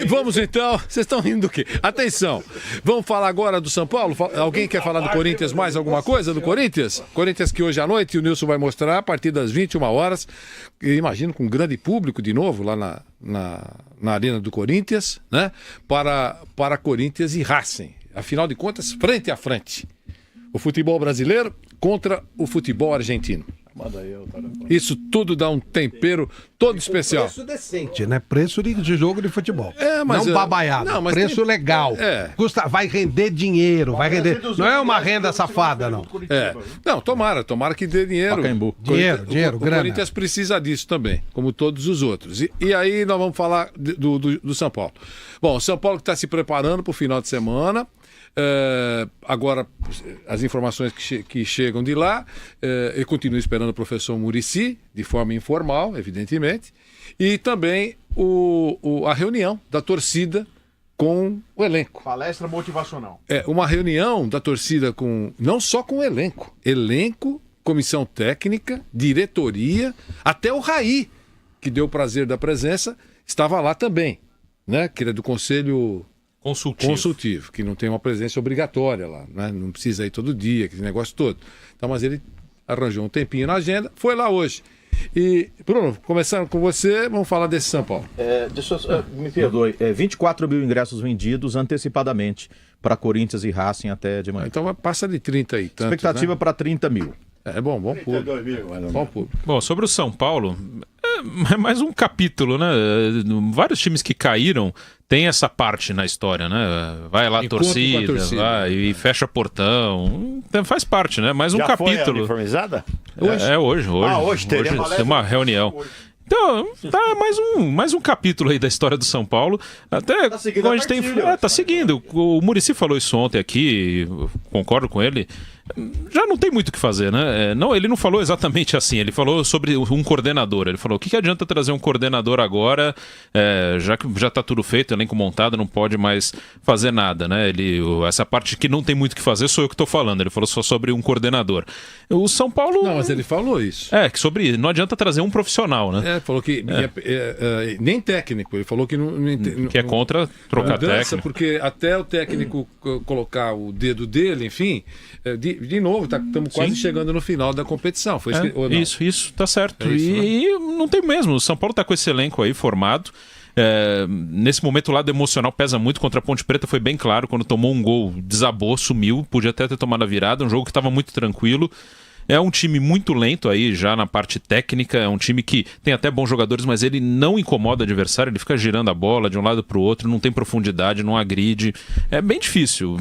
vamos então. Vocês estão rindo do quê? Atenção, vamos falar agora do São Paulo? Alguém quer falar do Corinthians mais alguma coisa do Corinthians? Corinthians que hoje à noite o Nilson vai mostrar a partir das 21 horas. Eu imagino com um grande público de novo lá na Arena do Corinthians, né? Para Corinthians e Racing. Afinal de contas, frente a frente. O futebol brasileiro contra o futebol argentino. Isso tudo dá um tempero todo especial. Preço decente, né? Preço de jogo de futebol. Mas não babaiado. Não, mas preço legal. Vai render dinheiro, vai render. Não é uma renda safada, não. Não, tomara que dê dinheiro. Dinheiro, o grana. Corinthians precisa disso também, como todos os outros. E aí nós vamos falar do São Paulo. Bom, o São Paulo que está se preparando para o final de semana. Agora, as informações que chegam de lá, eu continuo esperando o professor Muricy, de forma informal, evidentemente, e também a reunião da torcida com o elenco. Palestra motivacional. Uma reunião da torcida não só com o elenco, comissão técnica, diretoria, até o Raí, que deu o prazer da presença, estava lá também, né? Que era do Conselho Consultivo, que não tem uma presença obrigatória lá, né? Não precisa ir todo dia, aquele negócio todo. Então, mas ele arranjou um tempinho na agenda, foi lá hoje. E, Bruno, começando com você, vamos falar desse São Paulo. Me perdoe, 24 mil ingressos vendidos antecipadamente para Corinthians e Racing até de manhã. Então passa de 30 e tanto. Expectativa para 30 mil. Bom público. Bom público. Bom, sobre o São Paulo, é mais um capítulo, né? Vários times que caíram tem essa parte na história, né? Vai lá a torcida, vai e fecha portão. Faz parte, né? Mais um Já capítulo. Foi a uniformizada? Hoje. Hoje tem uma reunião. Então, tá mais um capítulo aí da história do São Paulo. Até tá seguindo a gente tem. Tá seguindo. O Muricy falou isso ontem aqui, concordo com ele. Já não tem muito o que fazer, né? Não, ele não falou exatamente assim, ele falou sobre um coordenador. Ele falou, o que adianta trazer um coordenador agora, já que já tá tudo feito, elenco montado, não pode mais fazer nada, né? Essa parte que não tem muito o que fazer sou eu que tô falando, ele falou só sobre um coordenador. O São Paulo... Não, mas ele falou isso. Que sobre, não adianta trazer um profissional, né? Falou que nem técnico, ele falou que não que é contra trocar técnico. Porque até o técnico colocar o dedo dele, enfim... De novo, estamos quase chegando no final da competição. Foi isso, tá certo. E não tem mesmo. O São Paulo está com esse elenco aí formado. Nesse momento o lado emocional pesa muito. Contra a Ponte Preta foi bem claro, quando tomou um gol, desabou, sumiu, podia até ter tomado a virada, um jogo que estava muito tranquilo. É um time muito lento aí, já na parte técnica, é um time que tem até bons jogadores, mas ele não incomoda o adversário, ele fica girando a bola de um lado para o outro, não tem profundidade, não agride, é bem difícil.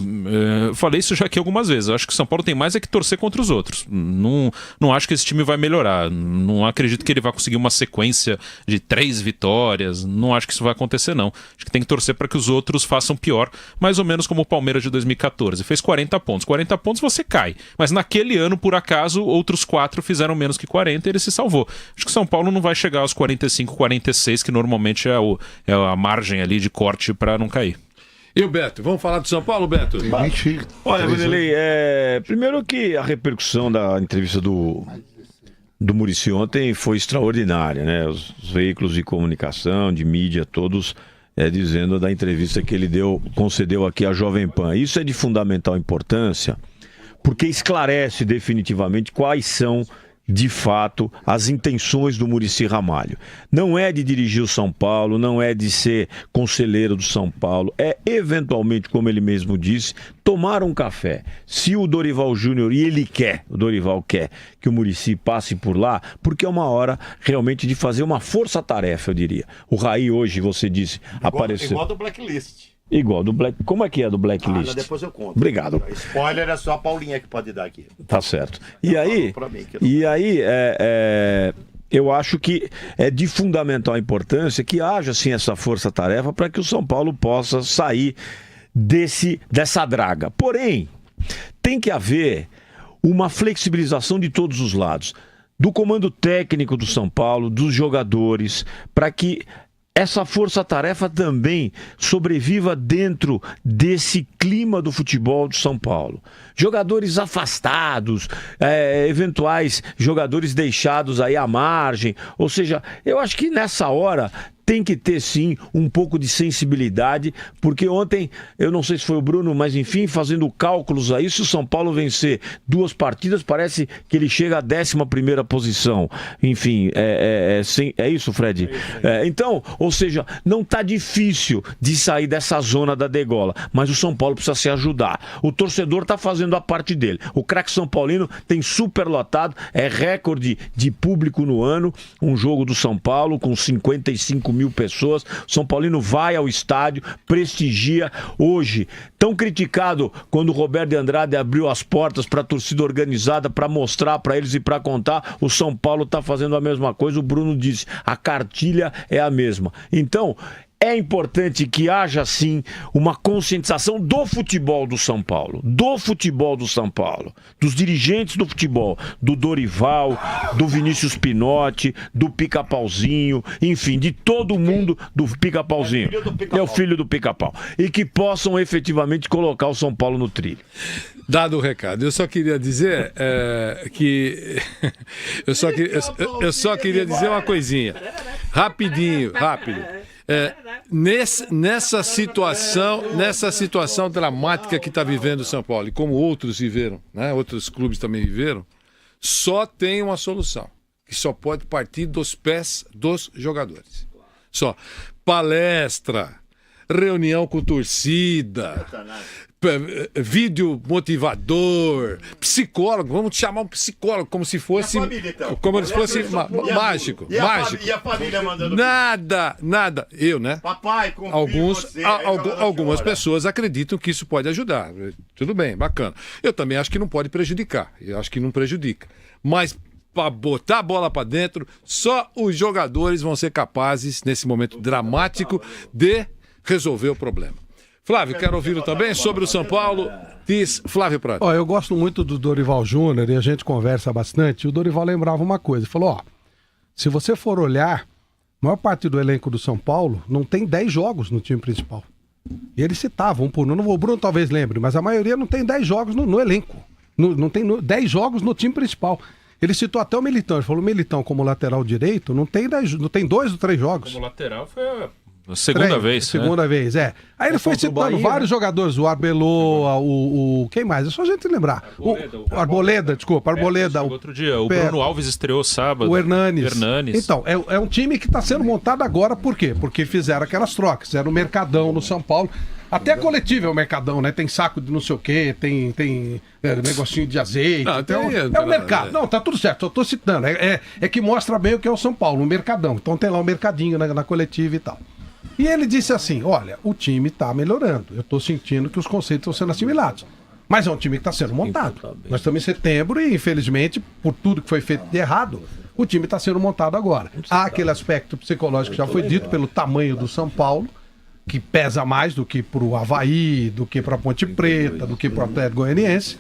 Eu falei isso já aqui algumas vezes, eu acho que o São Paulo tem mais é que torcer contra os outros, não acho que esse time vai melhorar, não acredito que ele vai conseguir uma sequência de 3 vitórias, não acho que isso vai acontecer não, acho que tem que torcer para que os outros façam pior, mais ou menos como o Palmeiras de 2014, fez 40 pontos você cai, mas naquele ano, por acaso, outros 4 fizeram menos que 40 e ele se salvou. Acho que o São Paulo não vai chegar aos 45, 46, que normalmente é a margem ali de corte para não cair. E o Beto? Vamos falar do São Paulo, Beto? Olha, Vanderlei, primeiro que a repercussão da entrevista do Muricy ontem foi extraordinária, né? Os veículos de comunicação, de mídia, todos dizendo da entrevista que ele concedeu aqui à Jovem Pan. Isso é de fundamental importância, porque esclarece definitivamente quais são, de fato, as intenções do Muricy Ramalho. Não é de dirigir o São Paulo, não é de ser conselheiro do São Paulo, é, eventualmente, como ele mesmo disse, tomar um café. Se o Dorival Júnior, e o Dorival quer que o Muricy passe por lá, porque é uma hora realmente de fazer uma força-tarefa, eu diria. O Raí hoje, você disse, apareceu... Igual do Blacklist. Igual do Black... Como é que é do Blacklist? Depois eu conto. Obrigado. Spoiler é só a Paulinha que pode dar aqui. Tá certo. E aí, eu acho que é de fundamental importância que haja assim essa força-tarefa para que o São Paulo possa sair dessa draga. Porém, tem que haver uma flexibilização de todos os lados, do comando técnico do São Paulo, dos jogadores, para que essa força-tarefa também sobreviva dentro desse clima do futebol de São Paulo. Jogadores afastados, eventuais jogadores deixados aí à margem. Ou seja, eu acho que nessa hora tem que ter sim um pouco de sensibilidade, porque ontem, eu não sei se foi o Bruno, mas enfim, fazendo cálculos aí, se o São Paulo vencer 2 partidas, parece que ele chega à 11ª posição. Enfim, é isso, Fred? Então, ou seja, não está difícil de sair dessa zona da degola, mas o São Paulo precisa se ajudar. O torcedor está fazendo a parte dele. O craque São Paulino tem superlotado, é recorde de público no ano, um jogo do São Paulo com 55 mil pessoas. São Paulino vai ao estádio, prestigia. Hoje, tão criticado quando o Roberto de Andrade abriu as portas para a torcida organizada para mostrar para eles e para contar, o São Paulo está fazendo a mesma coisa. O Bruno disse, a cartilha é a mesma. Então, é importante que haja, sim, uma conscientização do futebol do São Paulo. Do futebol do São Paulo. Dos dirigentes do futebol. Do Dorival, do Vinícius Pinotti, do Pica-Pauzinho, enfim, de todo mundo do Pica-Pauzinho. É o filho do Pica-Pau. E que possam efetivamente colocar o São Paulo no trilho. Dado o recado, eu só queria dizer que... eu só queria dizer uma coisinha. Rapidinho, rápido. Nessa situação dramática que está vivendo o São Paulo, e como outros viveram, né? Outros clubes também viveram, só tem uma solução, que só pode partir dos pés dos jogadores. Só palestra, reunião com torcida, vídeo motivador, psicólogo, vamos chamar um psicólogo como se fosse mágico. E a família mandando Nada. Eu, né? Papai, algumas pessoas acreditam que isso pode ajudar. Tudo bem, bacana. Eu também acho que não pode prejudicar. Eu acho que não prejudica. Mas para botar a bola para dentro, só os jogadores vão ser capazes, nesse momento dramático, de resolver o problema. Flávio, quero ouvi-lo também sobre o São Paulo. Diz Flávio Prado. Eu gosto muito do Dorival Júnior e a gente conversa bastante. O Dorival lembrava uma coisa. Ele falou, se você for olhar, a maior parte do elenco do São Paulo não tem 10 jogos no time principal. E ele citava um por um. O Bruno talvez lembre, mas a maioria não tem 10 jogos no elenco. Não tem 10 jogos no time principal. Ele citou até o Militão. Ele falou, o Militão como lateral direito não tem 2 ou 3 jogos. Como lateral foi Segunda vez. Segunda vez, é. Aí ele foi citando vários jogadores, o Arbeloa, quem mais? É só a gente lembrar. O Arboleda, desculpa, Arboleda. Outro dia, o Bruno Alves estreou sábado. O Hernanes. Então, é um time que está sendo montado agora, por quê? Porque fizeram aquelas trocas, fizeram o Mercadão no São Paulo. Até a coletiva é o Mercadão, né? Tem saco de não sei o quê, tem negocinho de azeite. Não, então, é o mercado. Não, tá tudo certo, só tô citando. É que mostra bem o que é o São Paulo, o Mercadão. Então tem lá o mercadinho na coletiva e tal. E ele disse assim, olha, o time tá melhorando. Eu tô sentindo que os conceitos estão sendo assimilados. Mas é um time que está sendo montado. Nós estamos em setembro e, infelizmente, por tudo que foi feito de errado, o time está sendo montado agora. Há aquele aspecto psicológico que já foi dito pelo tamanho do São Paulo, que pesa mais do que pro Avaí, do que pra Ponte Preta, do que pro Atlético Goianiense.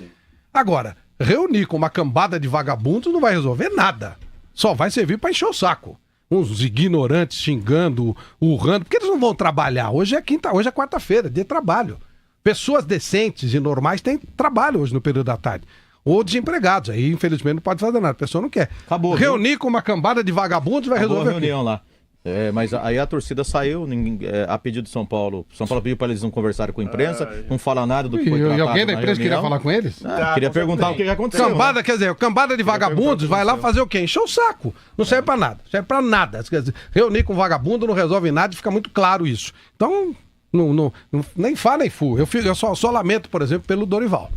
Agora, reunir com uma cambada de vagabundos não vai resolver nada. Só vai servir para encher o saco. Uns ignorantes xingando, urrando, porque eles não vão trabalhar. Hoje é quarta-feira, dia de trabalho. Pessoas decentes e normais têm trabalho hoje no período da tarde. Ou desempregados, aí infelizmente não pode fazer nada, a pessoa não quer. Acabou. Reunir com uma cambada de vagabundos vai resolver. A reunião lá. Mas aí a torcida saiu, a pedido de São Paulo. São Paulo pediu para eles não conversarem com a imprensa, não falar nada do que foi tratado. E alguém da imprensa queria falar com eles? Queria perguntar o que aconteceu. Cambada, né? Quer dizer, cambada de vagabundos vai lá fazer o quê? Encher o saco. Não serve para nada. Serve para nada. Quer dizer, reunir com vagabundo não resolve nada e fica muito claro isso. Então, nem fá nem fu. Eu só lamento, por exemplo, pelo Dorival.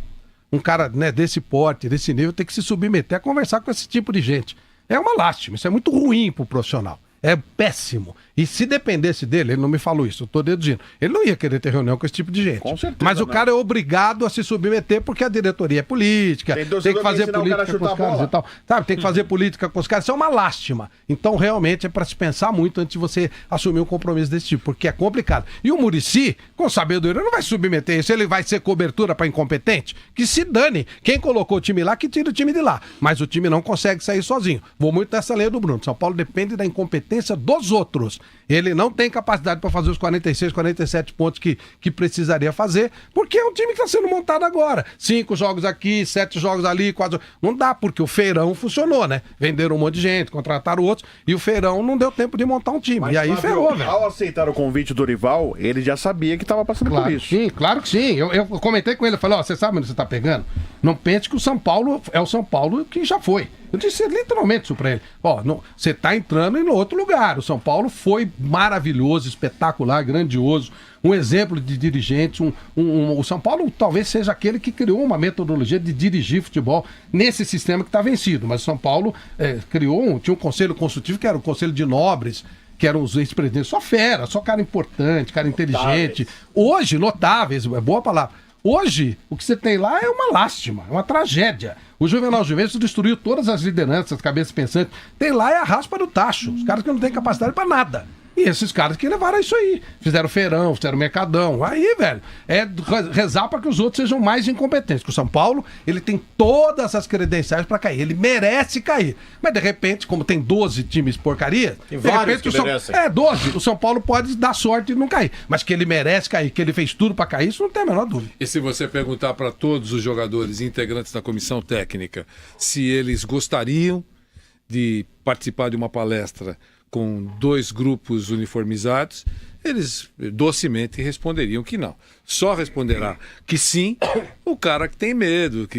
Um cara, né, desse porte, desse nível, tem que se submeter a conversar com esse tipo de gente. É uma lástima. Isso é muito ruim pro profissional. É péssimo. E se dependesse dele, ele não me falou isso, eu tô deduzindo. Ele não ia querer ter reunião com esse tipo de gente. Com certeza, mas o cara é obrigado a se submeter porque a diretoria é política, tem que fazer política com os caras e tal. Sabe, tem que fazer política com os caras. Isso é uma lástima. Então, realmente, é para se pensar muito antes de você assumir um compromisso desse tipo, porque é complicado. E o Muricy, com sabedoria, não vai submeter isso. Ele vai ser cobertura para incompetente? Que se dane. Quem colocou o time lá, que tira o time de lá. Mas o time não consegue sair sozinho. Vou muito nessa linha do Bruno. São Paulo depende da incompetência dos outros. Ele não tem capacidade para fazer os 46, 47 pontos que precisaria fazer, porque é um time que está sendo montado agora. 5 jogos aqui, 7 jogos ali, 4... Não dá, porque o Feirão funcionou, né? Venderam um monte de gente, contrataram outros, e o Feirão não deu tempo de montar um time. Mas, e aí Fábio, ferrou, velho. Ao aceitar o convite do Dorival, ele já sabia que estava passando por isso. Sim, claro que sim. Eu comentei com ele, eu falei, você sabe onde você está pegando? Não pense que o São Paulo é o São Paulo que já foi. Eu disse literalmente isso pra ele. Você tá entrando em outro lugar. O São Paulo foi maravilhoso, espetacular, grandioso. Um exemplo de dirigente. O São Paulo talvez seja aquele que criou uma metodologia de dirigir futebol nesse sistema que está vencido. Mas o São Paulo tinha um conselho consultivo que era o Conselho de Nobres, que eram os ex-presidentes. Só fera, só cara importante, cara inteligente. Hoje, notáveis, é boa palavra. Hoje, o que você tem lá é uma lástima, é uma tragédia. O Juvenal Juventus destruiu todas as lideranças, cabeças pensantes. Tem lá é a raspa do tacho, os caras que não têm capacidade para nada. E esses caras que levaram isso aí. Fizeram Feirão, fizeram Mercadão. Aí, velho, é rezar para que os outros sejam mais incompetentes. Porque o São Paulo, ele tem todas as credenciais para cair. Ele merece cair. Mas, de repente, como tem 12 times porcaria, tem de repente, 12. O São Paulo pode dar sorte de não cair. Mas que ele merece cair, que ele fez tudo para cair, isso não tem a menor dúvida. E se você perguntar para todos os jogadores integrantes da comissão técnica se eles gostariam de participar de uma palestra com 2 grupos uniformizados, eles docemente responderiam que não. Só responderá que sim o cara que tem medo.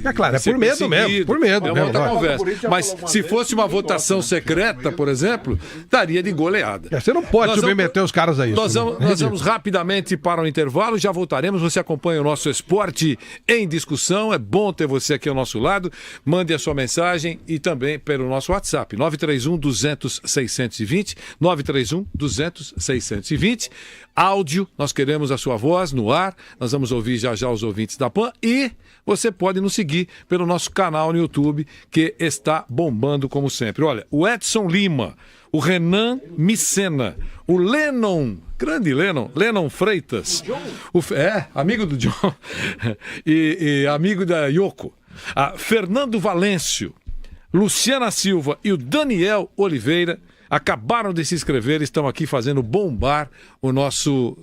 É claro, é por medo mesmo. Por medo é uma outra conversa. Mas se fosse uma votação secreta, por exemplo, daria de goleada. Você não pode submeter os caras a isso. Nós vamos rapidamente para o intervalo, já voltaremos. Você acompanha o nosso Esporte em Discussão. É bom ter você aqui ao nosso lado. Mande a sua mensagem e também pelo nosso WhatsApp, 931-200-620, 931-200-620. Áudio, nós queremos a sua voz no ar, nós vamos ouvir já os ouvintes da PAN e você pode nos seguir pelo nosso canal no YouTube, que está bombando como sempre. Olha, o Edson Lima, o Renan Micena, o Lennon, grande Lennon Freitas, amigo do John, e amigo da Yoko, a Fernando Valêncio, Luciana Silva e o Daniel Oliveira, acabaram de se inscrever, estão aqui fazendo bombar o nosso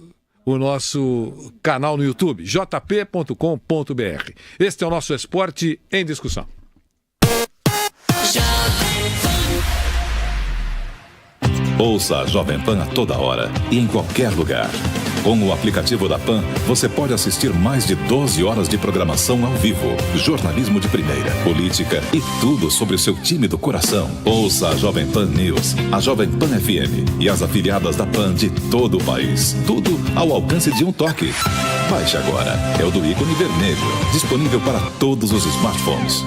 canal no YouTube, jp.com.br. Este é o nosso Esporte em Discussão. Ouça a Jovem Pan a toda hora e em qualquer lugar. Com o aplicativo da PAN, você pode assistir mais de 12 horas de programação ao vivo, jornalismo de primeira, política e tudo sobre o seu time do coração. Ouça a Jovem Pan News, a Jovem Pan FM e as afiliadas da PAN de todo o país. Tudo ao alcance de um toque. Baixe agora. É o do ícone vermelho. Disponível para todos os smartphones.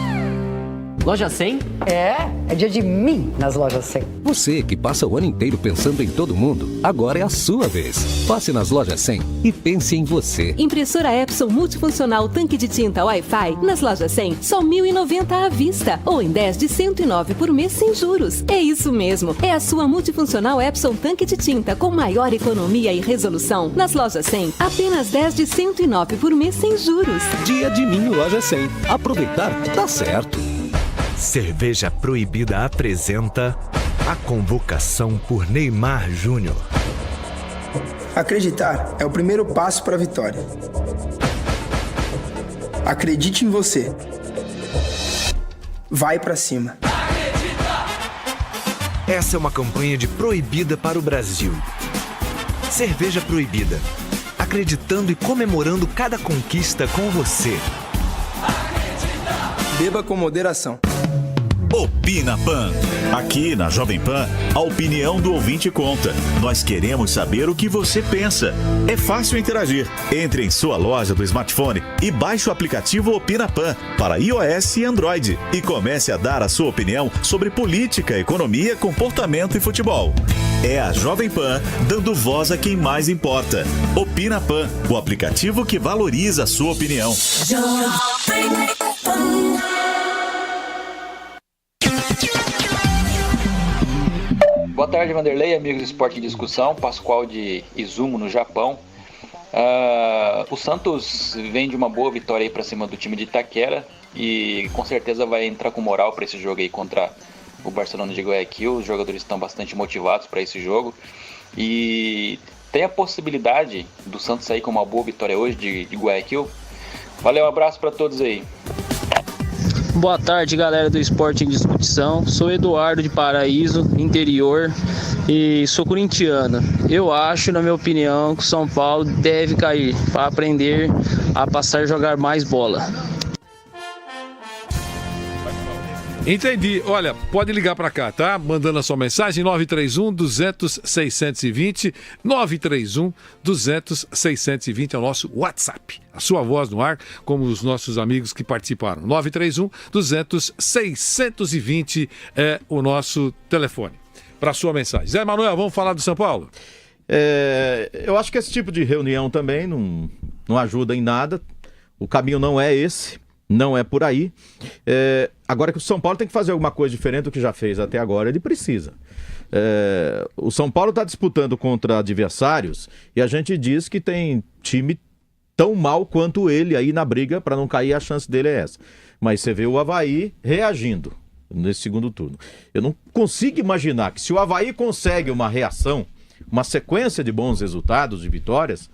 Loja 100? É dia de mim nas lojas 100. Você que passa o ano inteiro pensando em todo mundo, agora é a sua vez. Passe nas lojas 100 e pense em você. Impressora Epson multifuncional tanque de tinta Wi-Fi nas lojas 100, só R$ 1.090 à vista ou em 10 de R$ 109 por mês sem juros. É isso mesmo, é a sua multifuncional Epson tanque de tinta com maior economia e resolução. Nas lojas 100, apenas 10 de R$ 109 por mês sem juros. Dia de mim loja 100. Aproveitar, dá certo. Cerveja Proibida apresenta a convocação por Neymar Júnior. Acreditar é o primeiro passo para a vitória. Acredite em você. Vai pra cima. Essa é uma campanha de Proibida para o Brasil. Cerveja Proibida. Acreditando e comemorando cada conquista com você. Beba com moderação. Opina Pan. Aqui na Jovem Pan, a opinião do ouvinte conta. Nós queremos saber o que você pensa. É fácil interagir. Entre em sua loja do smartphone e baixe o aplicativo Opina Pan para iOS e Android e comece a dar a sua opinião sobre política, economia, comportamento e futebol. É a Jovem Pan dando voz a quem mais importa. Opina Pan, o aplicativo que valoriza a sua opinião. Boa tarde, Vanderlei, amigos do Esporte em Discussão, Pascoal de Izumo, no Japão. O Santos vem de uma boa vitória aí para cima do time de Itaquera e com certeza vai entrar com moral para esse jogo aí contra o Barcelona de Guayaquil. Os jogadores estão bastante motivados para esse jogo e tem a possibilidade do Santos sair com uma boa vitória hoje de Guayaquil. Valeu, um abraço para todos aí. Boa tarde, galera do Esporte em Discussão. Sou Eduardo de Paraíso, interior, e sou corintiano. Eu acho, na minha opinião, que o São Paulo deve cair para aprender a passar a jogar mais bola. Entendi. Olha, pode ligar para cá, tá? Mandando a sua mensagem, 931-200-620, 931-200-620 é o nosso WhatsApp. A sua voz no ar, como os nossos amigos que participaram. 931-200-620 é o nosso telefone para sua mensagem. Zé Manuel, vamos falar do São Paulo? Eu acho que esse tipo de reunião também não ajuda em nada. O caminho não é esse. Não é por aí. Agora que o São Paulo tem que fazer alguma coisa diferente do que já fez até agora, ele precisa. O São Paulo está disputando contra adversários e a gente diz que tem time tão mal quanto ele aí na briga, para não cair, a chance dele é essa. Mas você vê o Avaí reagindo nesse segundo turno. Eu não consigo imaginar que se o Avaí consegue uma reação, uma sequência de bons resultados, de vitórias,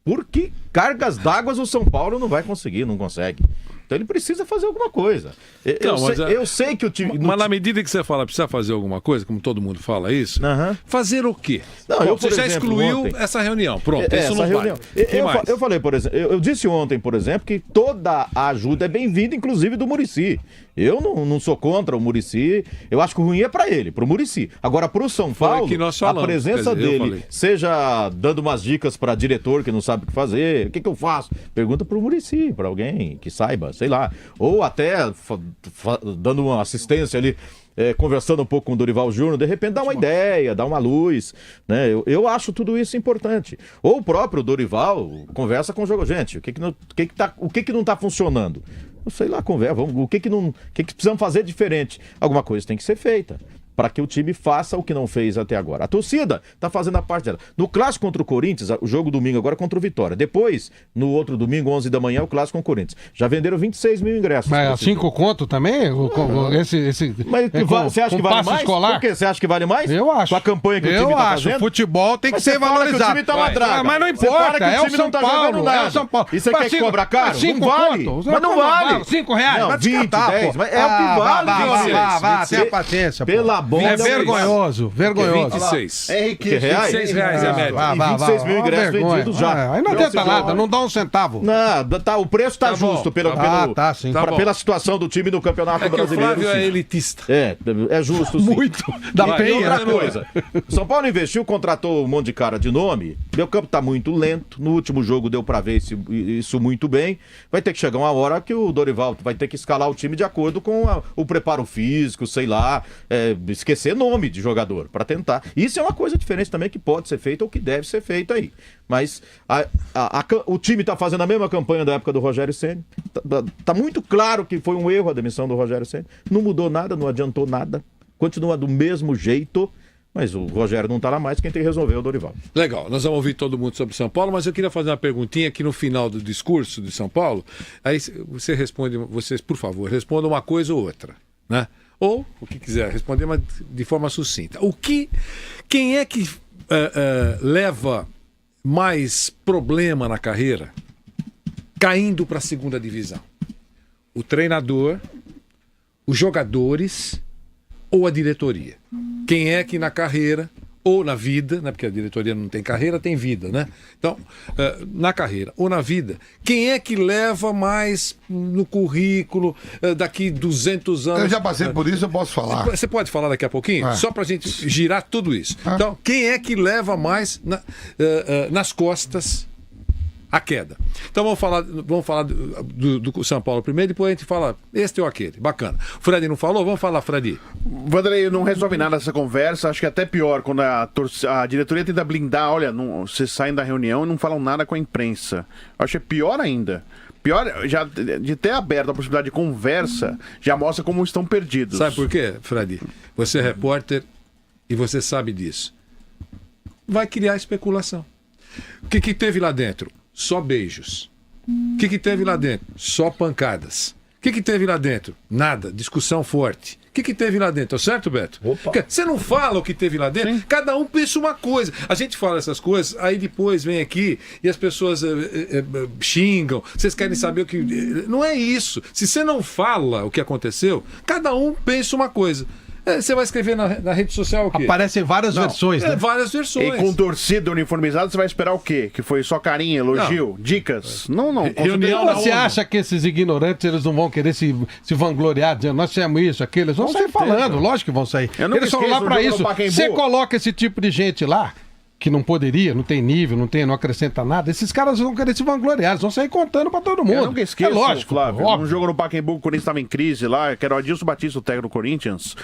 por que cargas d'água o São Paulo não vai conseguir, não consegue? Então ele precisa fazer alguma coisa. Eu sei que o time... Mas na medida que você fala, precisa fazer alguma coisa, como todo mundo fala isso, fazer o quê? Não, você já excluiu ontem, essa reunião, pronto, isso não reunião. Vai. Eu falei, por exemplo, eu disse ontem, por exemplo, que toda a ajuda é bem-vinda, inclusive do Muricy. Eu não sou contra o Muricy, eu acho que o ruim é pra ele, pro Muricy. Agora, pro São Paulo, a presença dele, seja dando umas dicas pra diretor que não sabe o que fazer, o que eu faço? Pergunta pro Muricy, pra alguém que saiba, sei lá. Ou até dando uma assistência ali, conversando um pouco com o Dorival Júnior, de repente dá uma ideia, dá uma luz, né? Eu acho tudo isso importante. Ou o próprio Dorival conversa com o jogo. Gente, o que não tá funcionando? Eu sei lá, conversa, o que precisamos fazer diferente? Alguma coisa tem que ser feita para que o time faça o que não fez até agora. A torcida está fazendo a parte dela. No clássico contra o Corinthians, o jogo domingo agora contra o Vitória. Depois, no outro domingo, 11 da manhã, o clássico com o Corinthians. Já venderam 26 mil ingressos. Mas a 5 conto também? Mas você acha que vale mais? Escolar? Por quê? Você acha que vale mais? Eu acho. Com a campanha que o time está fazendo? Futebol tem que ser valorizado. O time tá uma draga. Mas não importa, é o São Paulo. É o São Paulo. E você quer que cobra caro? Não vale. Mas não vale. R$5. Não, 20, 10. Mas é o que vale. Vá, tenha paciência. Pelo bom. É vergonhoso. 26. É riquíssimo. R$26 é média. 26 mil ingressos vendidos já. Aí não adianta nada, não dá um centavo. Não, tá, o preço tá justo sim. pela situação do time no Campeonato Brasileiro. O Flávio é sim. elitista. É justo, sim. Muito. Da penha. Outra coisa. São Paulo investiu, contratou um monte de cara de nome. Meu campo tá muito lento. No último jogo deu pra ver isso muito bem. Vai ter que chegar uma hora que o Dorival vai ter que escalar o time de acordo com o preparo físico, sei lá, esquecer nome de jogador pra tentar. Isso é uma coisa diferente também que pode ser feita ou que deve ser feita aí. Mas o time tá fazendo a mesma campanha da época do Rogério Ceni. Tá muito claro que foi um erro a demissão do Rogério Ceni. Não mudou nada, não adiantou nada. Continua do mesmo jeito. Mas o Rogério não tá lá mais, quem tem que resolver é o Dorival. Legal, nós vamos ouvir todo mundo sobre São Paulo, mas eu queria fazer uma perguntinha aqui no final do discurso de São Paulo. Aí vocês, por favor, respondam uma coisa ou outra, né? Ou o que quiser responder, mas de forma sucinta. Quem é que leva mais problema na carreira caindo para a segunda divisão? O treinador, os jogadores ou a diretoria? Quem é que na carreira ou na vida, né, porque a diretoria não tem carreira, tem vida, né? Então, na carreira ou na vida, quem é que leva mais no currículo daqui 200 anos? Eu já passei por isso, eu posso falar. Você pode falar daqui a pouquinho? Só pra gente girar tudo isso. Então, quem é que leva nas costas a queda? Então vamos falar do São Paulo primeiro, depois a gente fala este ou aquele. Bacana. O Fred não falou? Vamos falar, Fred. Vanderlei, não resolve nada essa conversa. Acho que é até pior quando a diretoria tenta blindar. Olha, vocês saem da reunião e não falam nada com a imprensa. Acho que é pior ainda. Pior, já de ter aberto a possibilidade de conversa, já mostra como estão perdidos. Sabe por quê, Fred? Você é repórter e você sabe disso. Vai criar especulação. O que teve lá dentro? Só beijos. O que teve lá dentro? Só pancadas. O que teve lá dentro? Nada. Discussão forte. O que teve lá dentro? Tá certo, Beto? Opa. Você não fala o que teve lá dentro? Sim. Cada um pensa uma coisa. A gente fala essas coisas, aí depois vem aqui e as pessoas xingam. Vocês querem saber o que... Não é isso. Se você não fala o que aconteceu, cada um pensa uma coisa. Você vai escrever na rede social o quê? Aparecem várias versões, né? Várias versões. E com torcida uniformizada, você vai esperar o quê? Que foi só carinho, elogio, dicas? Não. Reunião. Você acha que esses ignorantes, eles não vão querer se vangloriar, dizendo, nós temos isso, aquilo? Eles vão sair falando, lógico que vão sair. Eles são lá pra isso. Você coloca esse tipo de gente lá, que não poderia, não tem nível, não acrescenta nada, esses caras vão querer se vangloriar, eles vão sair contando pra todo mundo. Eu nunca esqueço, lógico, Flávio, um jogo no Pacaembu, o Corinthians estava em crise lá, que era o Adilson Batista, o técnico do Corinthians.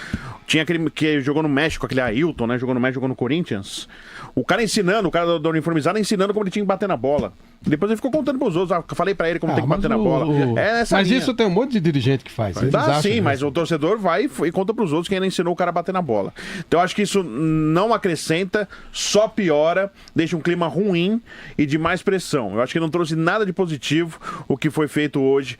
Tinha aquele que jogou no México, aquele Ailton, né? Jogou no México, jogou no Corinthians. O cara ensinando, o cara da uniformizada ensinando como ele tinha que bater na bola. Depois ele ficou contando pros outros, falei pra ele como tem que bater na bola. Mas isso tem um monte de dirigente que faz. Sim, mas o torcedor vai e conta pros outros quem ainda ensinou o cara a bater na bola. Então eu acho que isso não acrescenta, só piora, deixa um clima ruim e de mais pressão. Eu acho que não trouxe nada de positivo o que foi feito hoje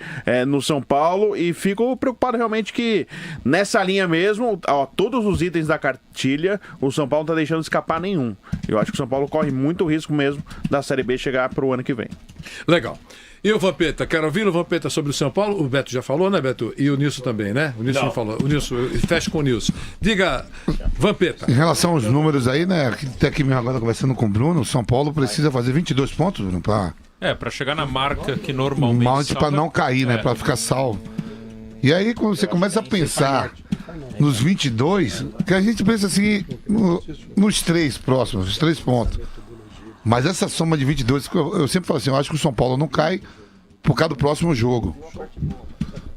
no São Paulo e fico preocupado realmente que nessa linha mesmo, todos os itens da cartilha, o São Paulo não tá deixando escapar nenhum. Eu acho que o São Paulo corre muito risco mesmo da Série B chegar pro ano que vem. Legal. E o Vampeta? Quero ouvir o Vampeta sobre o São Paulo. O Beto já falou, né, Beto? E o Nilson também, né? O Nilson não falou. O Nilson, fecha com o Nilson. Diga, Vampeta. Em relação aos números aí, né? Até aqui mesmo agora conversando com o Bruno, o São Paulo precisa fazer 22 pontos, Bruno, pra chegar na marca que normalmente pra não cair, né? Pra ficar salvo. E aí, quando você começa a pensar nos 22, que a gente pensa assim, nos 3 próximos, os 3 pontos. Mas essa soma de 22, eu sempre falo assim, eu acho que o São Paulo não cai por causa do próximo jogo.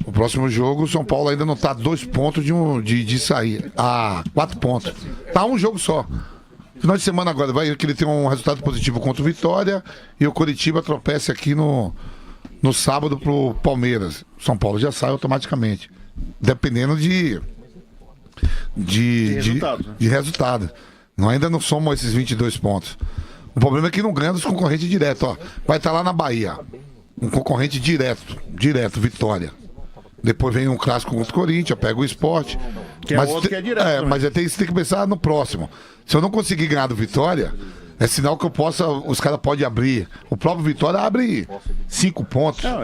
O próximo jogo, o São Paulo ainda não está a 2 pontos de sair. 4 pontos. Tá um jogo só. Final de semana agora, vai que ele tem um resultado positivo contra o Vitória e o Coritiba tropeça aqui no sábado pro Palmeiras. O São Paulo já sai automaticamente. Dependendo de resultado. Ainda não somam esses 22 pontos. O problema é que não ganha dos concorrentes diretos. Ó. Vai estar lá na Bahia. Um concorrente direto, Vitória. Depois vem um clássico contra o Corinthians, pega o Sport. Que mas é outro que é direto. Mas você tem que pensar no próximo. Se eu não conseguir ganhar do Vitória, é sinal que os caras podem abrir. O próprio Vitória abre 5 pontos. Não,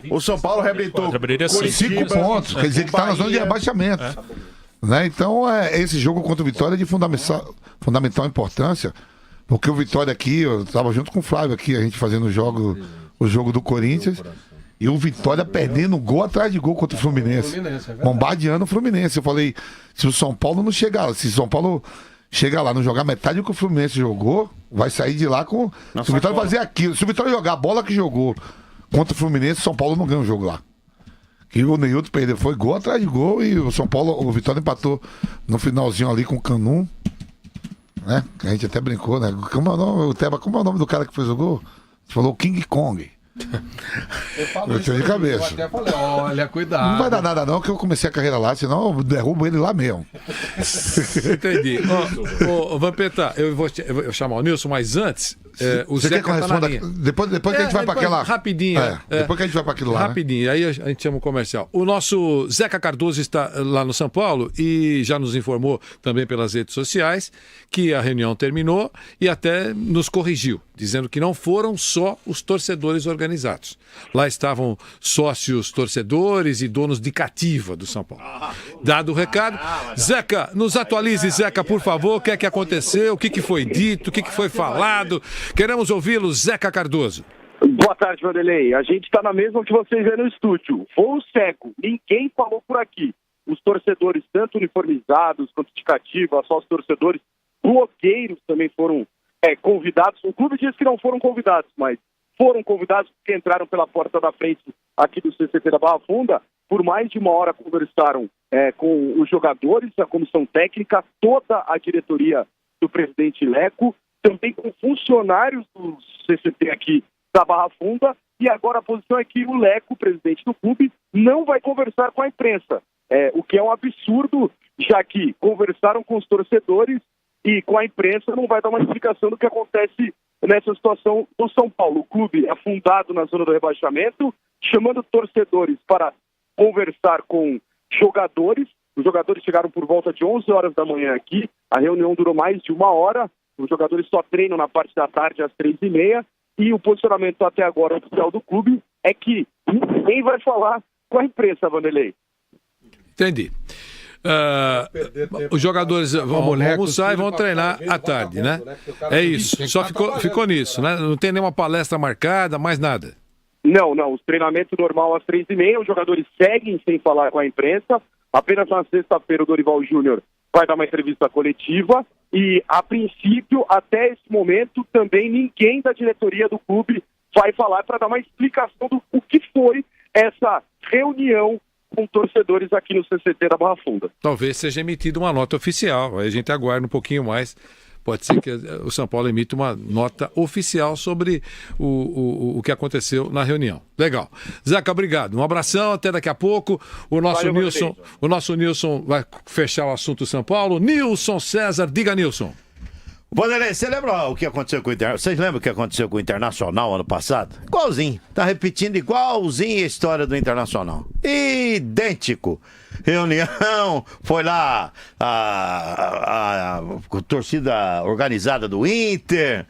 o São Paulo reabilitou 5 pontos. Quer dizer que está na zona de rebaixamento. Né? Então, esse jogo contra o Vitória é de fundamental importância, porque o Vitória aqui, eu estava junto com o Flávio aqui, a gente fazendo o jogo do Corinthians, e o Vitória perdendo gol atrás de gol contra o Fluminense. Bombardeando o Fluminense. Eu falei, se o São Paulo não chegar lá, se o São Paulo chegar lá, não jogar metade do que o Fluminense jogou, vai sair de lá com... Se o Vitória fazer aquilo, se o Vitória jogar a bola que jogou contra o Fluminense, o São Paulo não ganha o jogo lá. E o Neilton perdeu, foi gol atrás de gol, e o São Paulo, o Vitória empatou no finalzinho ali com o Canum, né? A gente até brincou, né? Como é o nome do cara que fez o gol? Você falou King Kong. Eu tinha de cabeça. Eu até falei, olha, cuidado. Não vai dar nada não, que eu comecei a carreira lá, senão eu derrubo ele lá mesmo. Entendi. Ô, Vampeta, eu vou chamar o Nilson, mas antes... Você quer que eu responda? Depois que a gente vai para aquela... Rapidinho. Depois que a gente vai para aquilo lá. Rapidinho, né? Aí a gente chama o comercial. O nosso Zeca Cardoso está lá no São Paulo e já nos informou também pelas redes sociais que a reunião terminou e até nos corrigiu, dizendo que não foram só os torcedores organizados. Lá estavam sócios torcedores e donos de cativa do São Paulo. Dado o recado, Zeca, nos atualize, Zeca, por favor, o que é que aconteceu, o que foi dito, o que foi falado. Queremos ouvi-lo, Zeca Cardoso. Boa tarde, Vanderlei. A gente está na mesma que vocês aí no estúdio. Voo cego, ninguém falou por aqui. Os torcedores, tanto uniformizados quanto de cativa, só os torcedores, bloqueiros também foram convidados. O clube diz que não foram convidados, mas foram convidados porque entraram pela porta da frente aqui do CCT da Barra Funda. Por mais de uma hora conversaram com os jogadores, a comissão técnica, toda a diretoria do presidente Leco, também com funcionários do CCT aqui da Barra Funda, e agora a posição é que o Leco, presidente do clube, não vai conversar com a imprensa, o que é um absurdo, já que conversaram com os torcedores e com a imprensa não vai dar uma explicação do que acontece nessa situação do São Paulo. O clube é afundado na zona do rebaixamento, chamando torcedores para conversar com jogadores. Os jogadores chegaram por volta de 11 horas da manhã aqui, a reunião durou mais de uma hora, os jogadores só treinam na parte da tarde às 3h30, e o posicionamento até agora oficial do clube é que ninguém vai falar com a imprensa, Vanderlei. Entendi. Os jogadores vão almoçar e vão treinar à tarde, né? É isso. Só ficou nisso, né? Não tem nenhuma palestra marcada, mais nada. Não. Os treinamentos normal às 3h30, os jogadores seguem sem falar com a imprensa. Apenas na sexta-feira o Dorival Júnior vai dar uma entrevista coletiva. E, a princípio, até esse momento, também ninguém da diretoria do clube vai falar para dar uma explicação do que foi essa reunião com torcedores aqui no CCT da Barra Funda. Talvez seja emitida uma nota oficial, aí a gente aguarda um pouquinho mais. Pode ser que o São Paulo emita uma nota oficial sobre o que aconteceu na reunião. Legal. Zeca, obrigado. Um abração, até daqui a pouco. O nosso Nilson vai fechar o assunto São Paulo. Nilson César, diga, Nilson. Vanderlei, você lembra o que aconteceu com o Internacional? Vocês lembram o que aconteceu com o Internacional ano passado? Igualzinho. Tá repetindo igualzinho a história do Internacional. Idêntico. Reunião, foi lá a torcida organizada do Inter,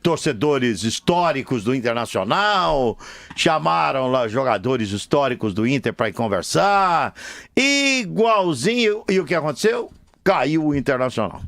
torcedores históricos do Internacional, chamaram lá jogadores históricos do Inter para ir conversar. Igualzinho. E o que aconteceu? Caiu o Internacional.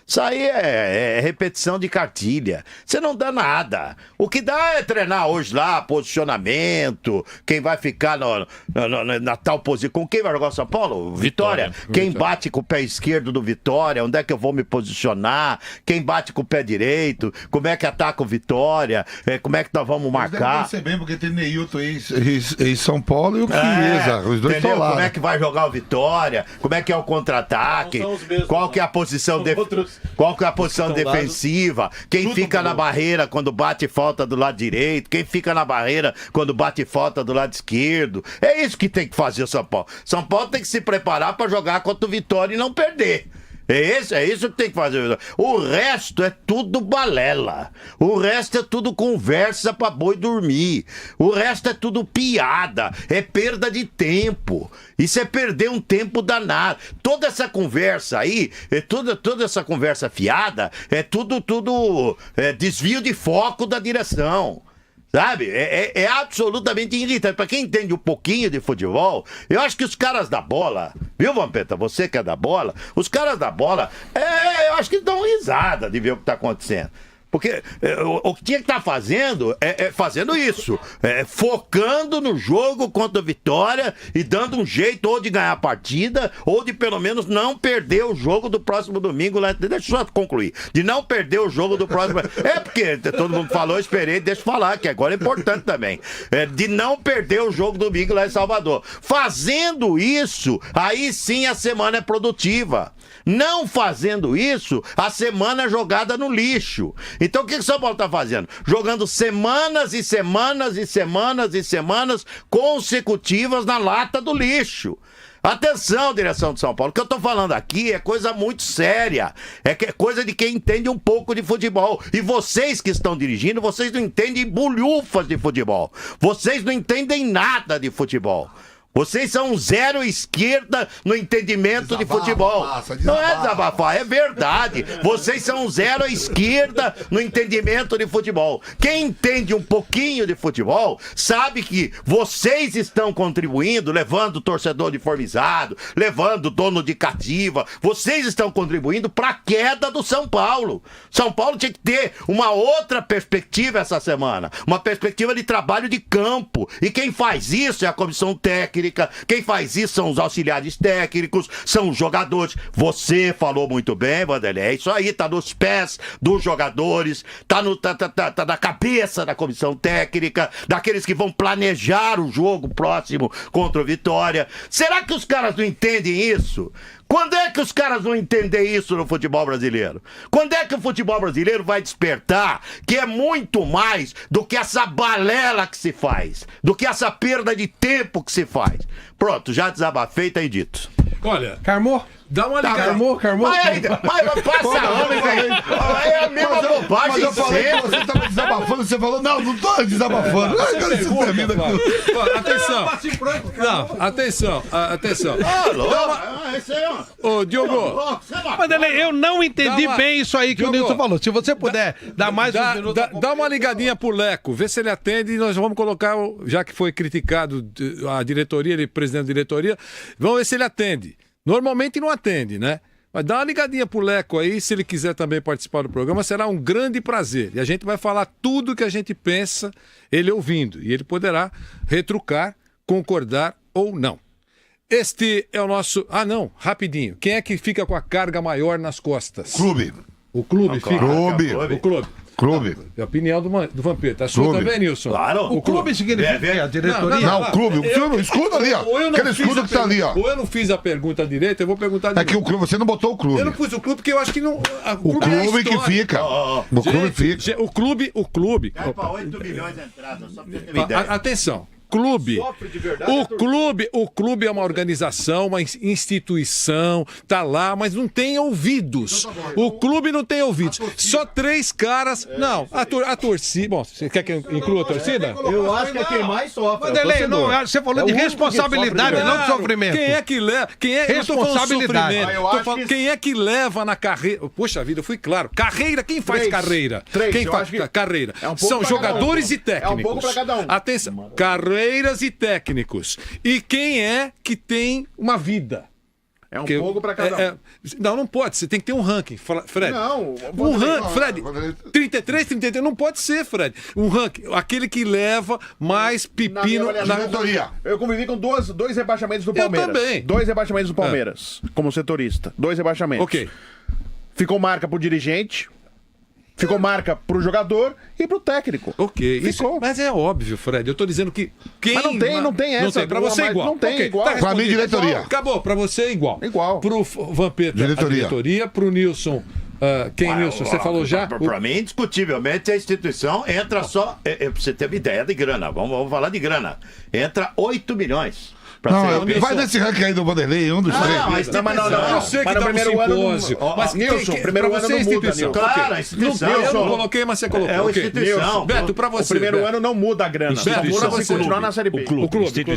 Isso aí é repetição de cartilha. Você não dá nada. O que dá é treinar hoje lá, posicionamento, quem vai ficar na tal posição. Com quem vai jogar o São Paulo? Vitória. Quem bate com o pé esquerdo do Vitória? Onde é que eu vou me posicionar? Quem bate com o pé direito? Como é que ataca o Vitória? Como é que nós vamos marcar? Deve bem, porque tem Neilton em São Paulo e o Chiesa. Os dois estão lá. Como é que vai jogar o Vitória? Como é que é o contra-ataque? Qual que é a posição Qual que é a posição defensiva? Quem fica na barreira quando bate falta do lado direito? Quem fica na barreira quando bate falta do lado esquerdo? É isso que tem que fazer o São Paulo. São Paulo tem que se preparar para jogar contra o Vitória e não perder. É isso que tem que fazer. O resto é tudo balela. O resto é tudo conversa pra boi dormir. O resto é tudo piada. É perda de tempo. Isso é perder um tempo danado. Toda essa conversa aí, toda essa conversa fiada, é tudo desvio de foco da direção. Sabe? É absolutamente irritante. Pra quem entende um pouquinho de futebol, eu acho que os caras da bola, viu, Vampeta? Você que é da bola, os caras da bola, eu acho que dão risada de ver o que tá acontecendo. Porque o que tinha que estar fazendo fazendo isso, focando no jogo contra a Vitória e dando um jeito ou de ganhar a partida ou de pelo menos não perder o jogo do próximo domingo. Deixa eu só concluir. De não perder o jogo do próximo... porque todo mundo falou, eu esperei, deixa eu falar, que agora é importante também. De não perder o jogo domingo lá em Salvador. Fazendo isso, aí sim a semana é produtiva. Não fazendo isso, a semana é jogada no lixo. Então o que o São Paulo está fazendo? Jogando semanas e semanas e semanas e semanas consecutivas na lata do lixo. Atenção, direção de São Paulo, o que eu tô falando aqui é coisa muito séria, é coisa de quem entende um pouco de futebol, e vocês que estão dirigindo, vocês não entendem bolhufas de futebol, vocês não entendem nada de futebol. Vocês são zero esquerda no entendimento de futebol. Não é desabafar, é verdade. Vocês são zero esquerda no entendimento de futebol. Quem entende um pouquinho de futebol sabe que vocês estão contribuindo, levando torcedor uniformizado, levando dono de cativa. Vocês estão contribuindo para a queda do São Paulo. São Paulo tinha que ter uma outra perspectiva essa semana. Uma perspectiva de trabalho de campo. E quem faz isso é a comissão técnica. Quem faz isso são os auxiliares técnicos, são os jogadores. Você falou muito bem, Vanderlei. Isso aí tá nos pés dos jogadores, tá na cabeça da comissão técnica, daqueles que vão planejar o jogo próximo contra o Vitória. Será que os caras não entendem isso? Quando é que os caras vão entender isso no futebol brasileiro? Quando é que o futebol brasileiro vai despertar que é muito mais do que essa balela que se faz, do que essa perda de tempo que se faz? Pronto, já desabafei, tá aí dito. Olha, Carmou? Dá uma ligada. Carmou. Mas passa ano, velho. É a mesma bobagem. Mas eu falei que você tava desabafando, você falou, não tô desabafando. Atenção. Não, atenção. Ô, Diogo. Vanderlei, eu não entendi bem isso aí que o Nilson falou. Se você puder dar mais um minuto... Dá uma ligadinha pro Leco, vê se ele atende e nós vamos colocar, já que foi criticado a diretoria, ele presidente da diretoria, vamos ver se ele atende. Normalmente não atende, né? Mas dá uma ligadinha pro Leco aí, se ele quiser também participar do programa, será um grande prazer. E a gente vai falar tudo que a gente pensa, ele ouvindo. E ele poderá retrucar, concordar ou não. Este é o nosso... Ah, não, rapidinho. Quem é que fica com a carga maior nas costas? Clube. O clube fica? Clube. O clube. Clube. É a opinião do Vampeta. A sua também, Nilson? Claro. O clube significa a diretoria? Não, o clube. O escudo ali, ó. Aquele escudo que tá ali, ó. Ou eu não fiz a pergunta direita, eu vou perguntar de É que o clube, você não botou o clube. Eu não pus o clube porque eu acho que não... O clube que fica. O clube fica. O clube... Cai pra 8 milhões de entradas, só pra ter uma ideia. Atenção. Clube. O clube é uma organização, uma instituição, tá lá, mas não tem ouvidos. O clube não tem ouvidos. Só 3 caras. Não, a torcida. Bom, você quer que eu inclua a torcida? Eu acho que é quem mais sofre. Vanderlei, você falou de responsabilidade, não de sofrimento. Quem é que leva? Responsabilidade. Quem é que leva na carreira? Poxa vida, eu fui claro. Carreira, quem faz carreira? Quem faz carreira? São jogadores e técnicos. É um pouco pra cada um. Atenção, carreiras e técnicos. E quem é que tem uma vida? É um pouco pra cada um. Não pode. Você tem que ter um ranking, Fred. Não. Um ranking, Fred. 33, não pode ser, Fred. Um ranking. Aquele que leva mais pepino na diretoria. Eu convivi com dois rebaixamentos do Palmeiras. Eu também. 2 rebaixamentos do Palmeiras, como setorista. 2 rebaixamentos. Ok. Ficou marca pro dirigente. Ficou marca pro jogador e pro técnico. Ok, isso, mas é óbvio, Fred. Eu tô dizendo que quem... Mas não tem essa. Não tem, pra você é igual. Não tem, okay, igual. Tá pra mim, diretoria. Acabou, pra você é igual. Igual. Pro Vampeta, diretoria. Pro Nilson... Nilson? Você falou já? Pra mim, indiscutivelmente, a instituição entra só... pra você ter uma ideia de grana. Vamos falar de grana. Entra 8 milhões. Não, vai nesse ranking aí do Vanderlei, um dos três. Não. Eu sei que Mas tá no no primeiro ano simpósio. Mas, Nilson, primeiro ano não muda, Nilson. Claro, a instituição. Eu não coloquei, mas você colocou. É uma Ok. instituição. Beto, pra você. O primeiro Beto. ano não muda a grana. Beto, pra você. Continuar na Série B. O clube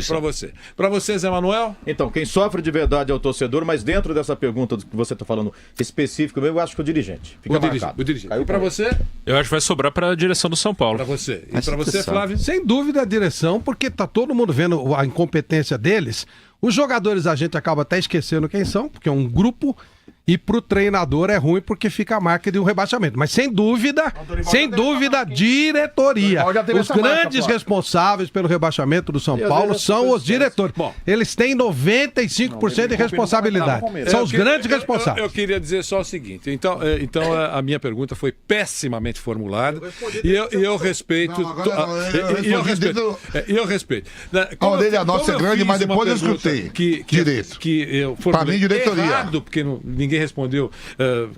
pra você. Pra você, Zé Manuel? Então, quem sofre de verdade é o torcedor, mas dentro dessa pergunta que você está falando específico, eu acho que o dirigente. Fica marcado. O dirigente. E pra você? Eu acho que vai sobrar para a direção do São Paulo. Pra você. E pra você, Flávio? Sem dúvida a direção, porque tá todo mundo vendo a incompetência deles. Os jogadores a gente acaba até esquecendo quem são, porque é um grupo, e pro treinador é ruim porque fica a marca de um rebaixamento. Mas sem dúvida, diretoria. Os grandes responsáveis pelo rebaixamento do São Paulo são os diretores. Eles têm 95% de responsabilidade. São os grandes responsáveis. Eu queria dizer só o seguinte. Então a minha pergunta foi pessimamente formulada. E eu respeito. E eu respeito. A orelha nossa é grande, mas depois eu escutei. Direito. Que eu Pra mim, diretoria. errado, porque ninguém respondeu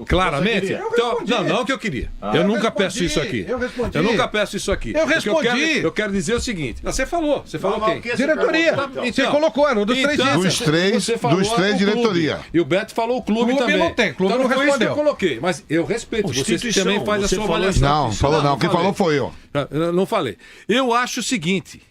claramente. Então, não que eu queria. Eu nunca peço isso aqui. Eu nunca peço isso aqui. Eu respondi. Eu quero dizer o seguinte. Você falou quem? Diretoria. Você colocou, era um dos três dias. Dos três, diretoria. E o Beto falou o clube também. Não tem, clube então, não foi isso que respondeu. eu coloquei. Mas eu respeito. Você também faz a sua avaliação. Não, falou não. Quem falou foi eu. Não falei. Eu acho o seguinte.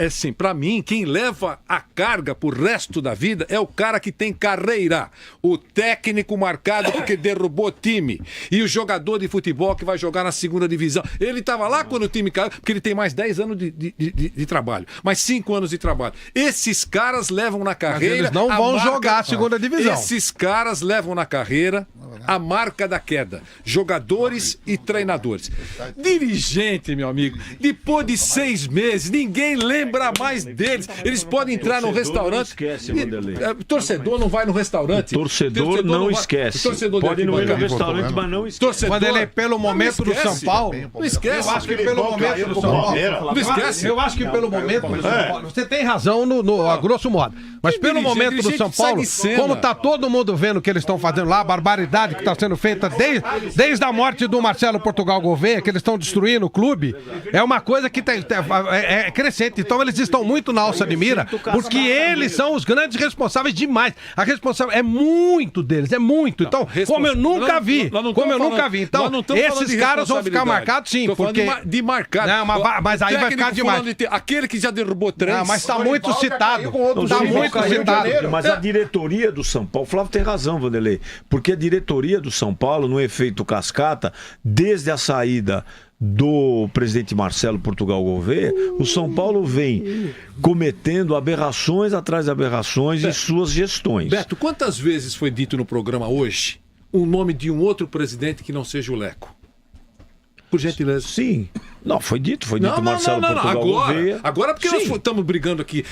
Assim, pra mim, quem leva a carga pro resto da vida é o cara que tem carreira. O técnico marcado porque derrubou time. E o jogador de futebol que vai jogar na segunda divisão. Ele tava lá quando o time caiu, porque ele tem mais 10 anos de trabalho. Mais 5 anos de trabalho. Esses caras levam na carreira... Mas eles não vão jogar a segunda divisão. Esses caras levam na carreira a marca da queda. Jogadores e treinadores. Dirigente, meu amigo, depois de 6 meses, ninguém lembra mais deles. Eles podem entrar no restaurante. Esquece, Vanderlei. Torcedor não vai no restaurante. Torcedor não esquece. Pode não ir no restaurante, mas não esquece. Vanderlei, pelo momento do São Paulo. Não esquece. Eu acho que pelo momento do São Paulo. Não esquece. Eu acho que pelo momento do São Paulo. Você tem razão a grosso modo. Mas pelo momento do São Paulo, como tá todo mundo vendo o que eles estão fazendo lá, a barbaridade que está sendo feita desde a morte do Marcelo Portugal Gouveia, que eles estão destruindo o clube, é uma coisa que é crescente. Então eles estão muito na alça de mira, porque eles são os grandes responsáveis demais. A responsabilidade é muito deles, é muito. Então, como eu nunca vi, então esses caras vão ficar marcados sim, porque de marcado. Não, mas aí vai ficar demais. Aquele que já derrubou 3. Não, mas tá muito citado. Tá muito citado. Mas a diretoria do São Paulo, o Flávio tem razão, Vanderlei, porque a diretoria do São Paulo, no efeito cascata, desde a saída do presidente Marcelo Portugal Gouveia, o São Paulo vem cometendo aberrações atrás de aberrações em suas gestões. Beto, quantas vezes foi dito no programa hoje o nome de um outro presidente que não seja o Leco? Por gentileza. Sim. Não, foi dito Marcelo Portugal Gouveia. Agora porque nós estamos brigando aqui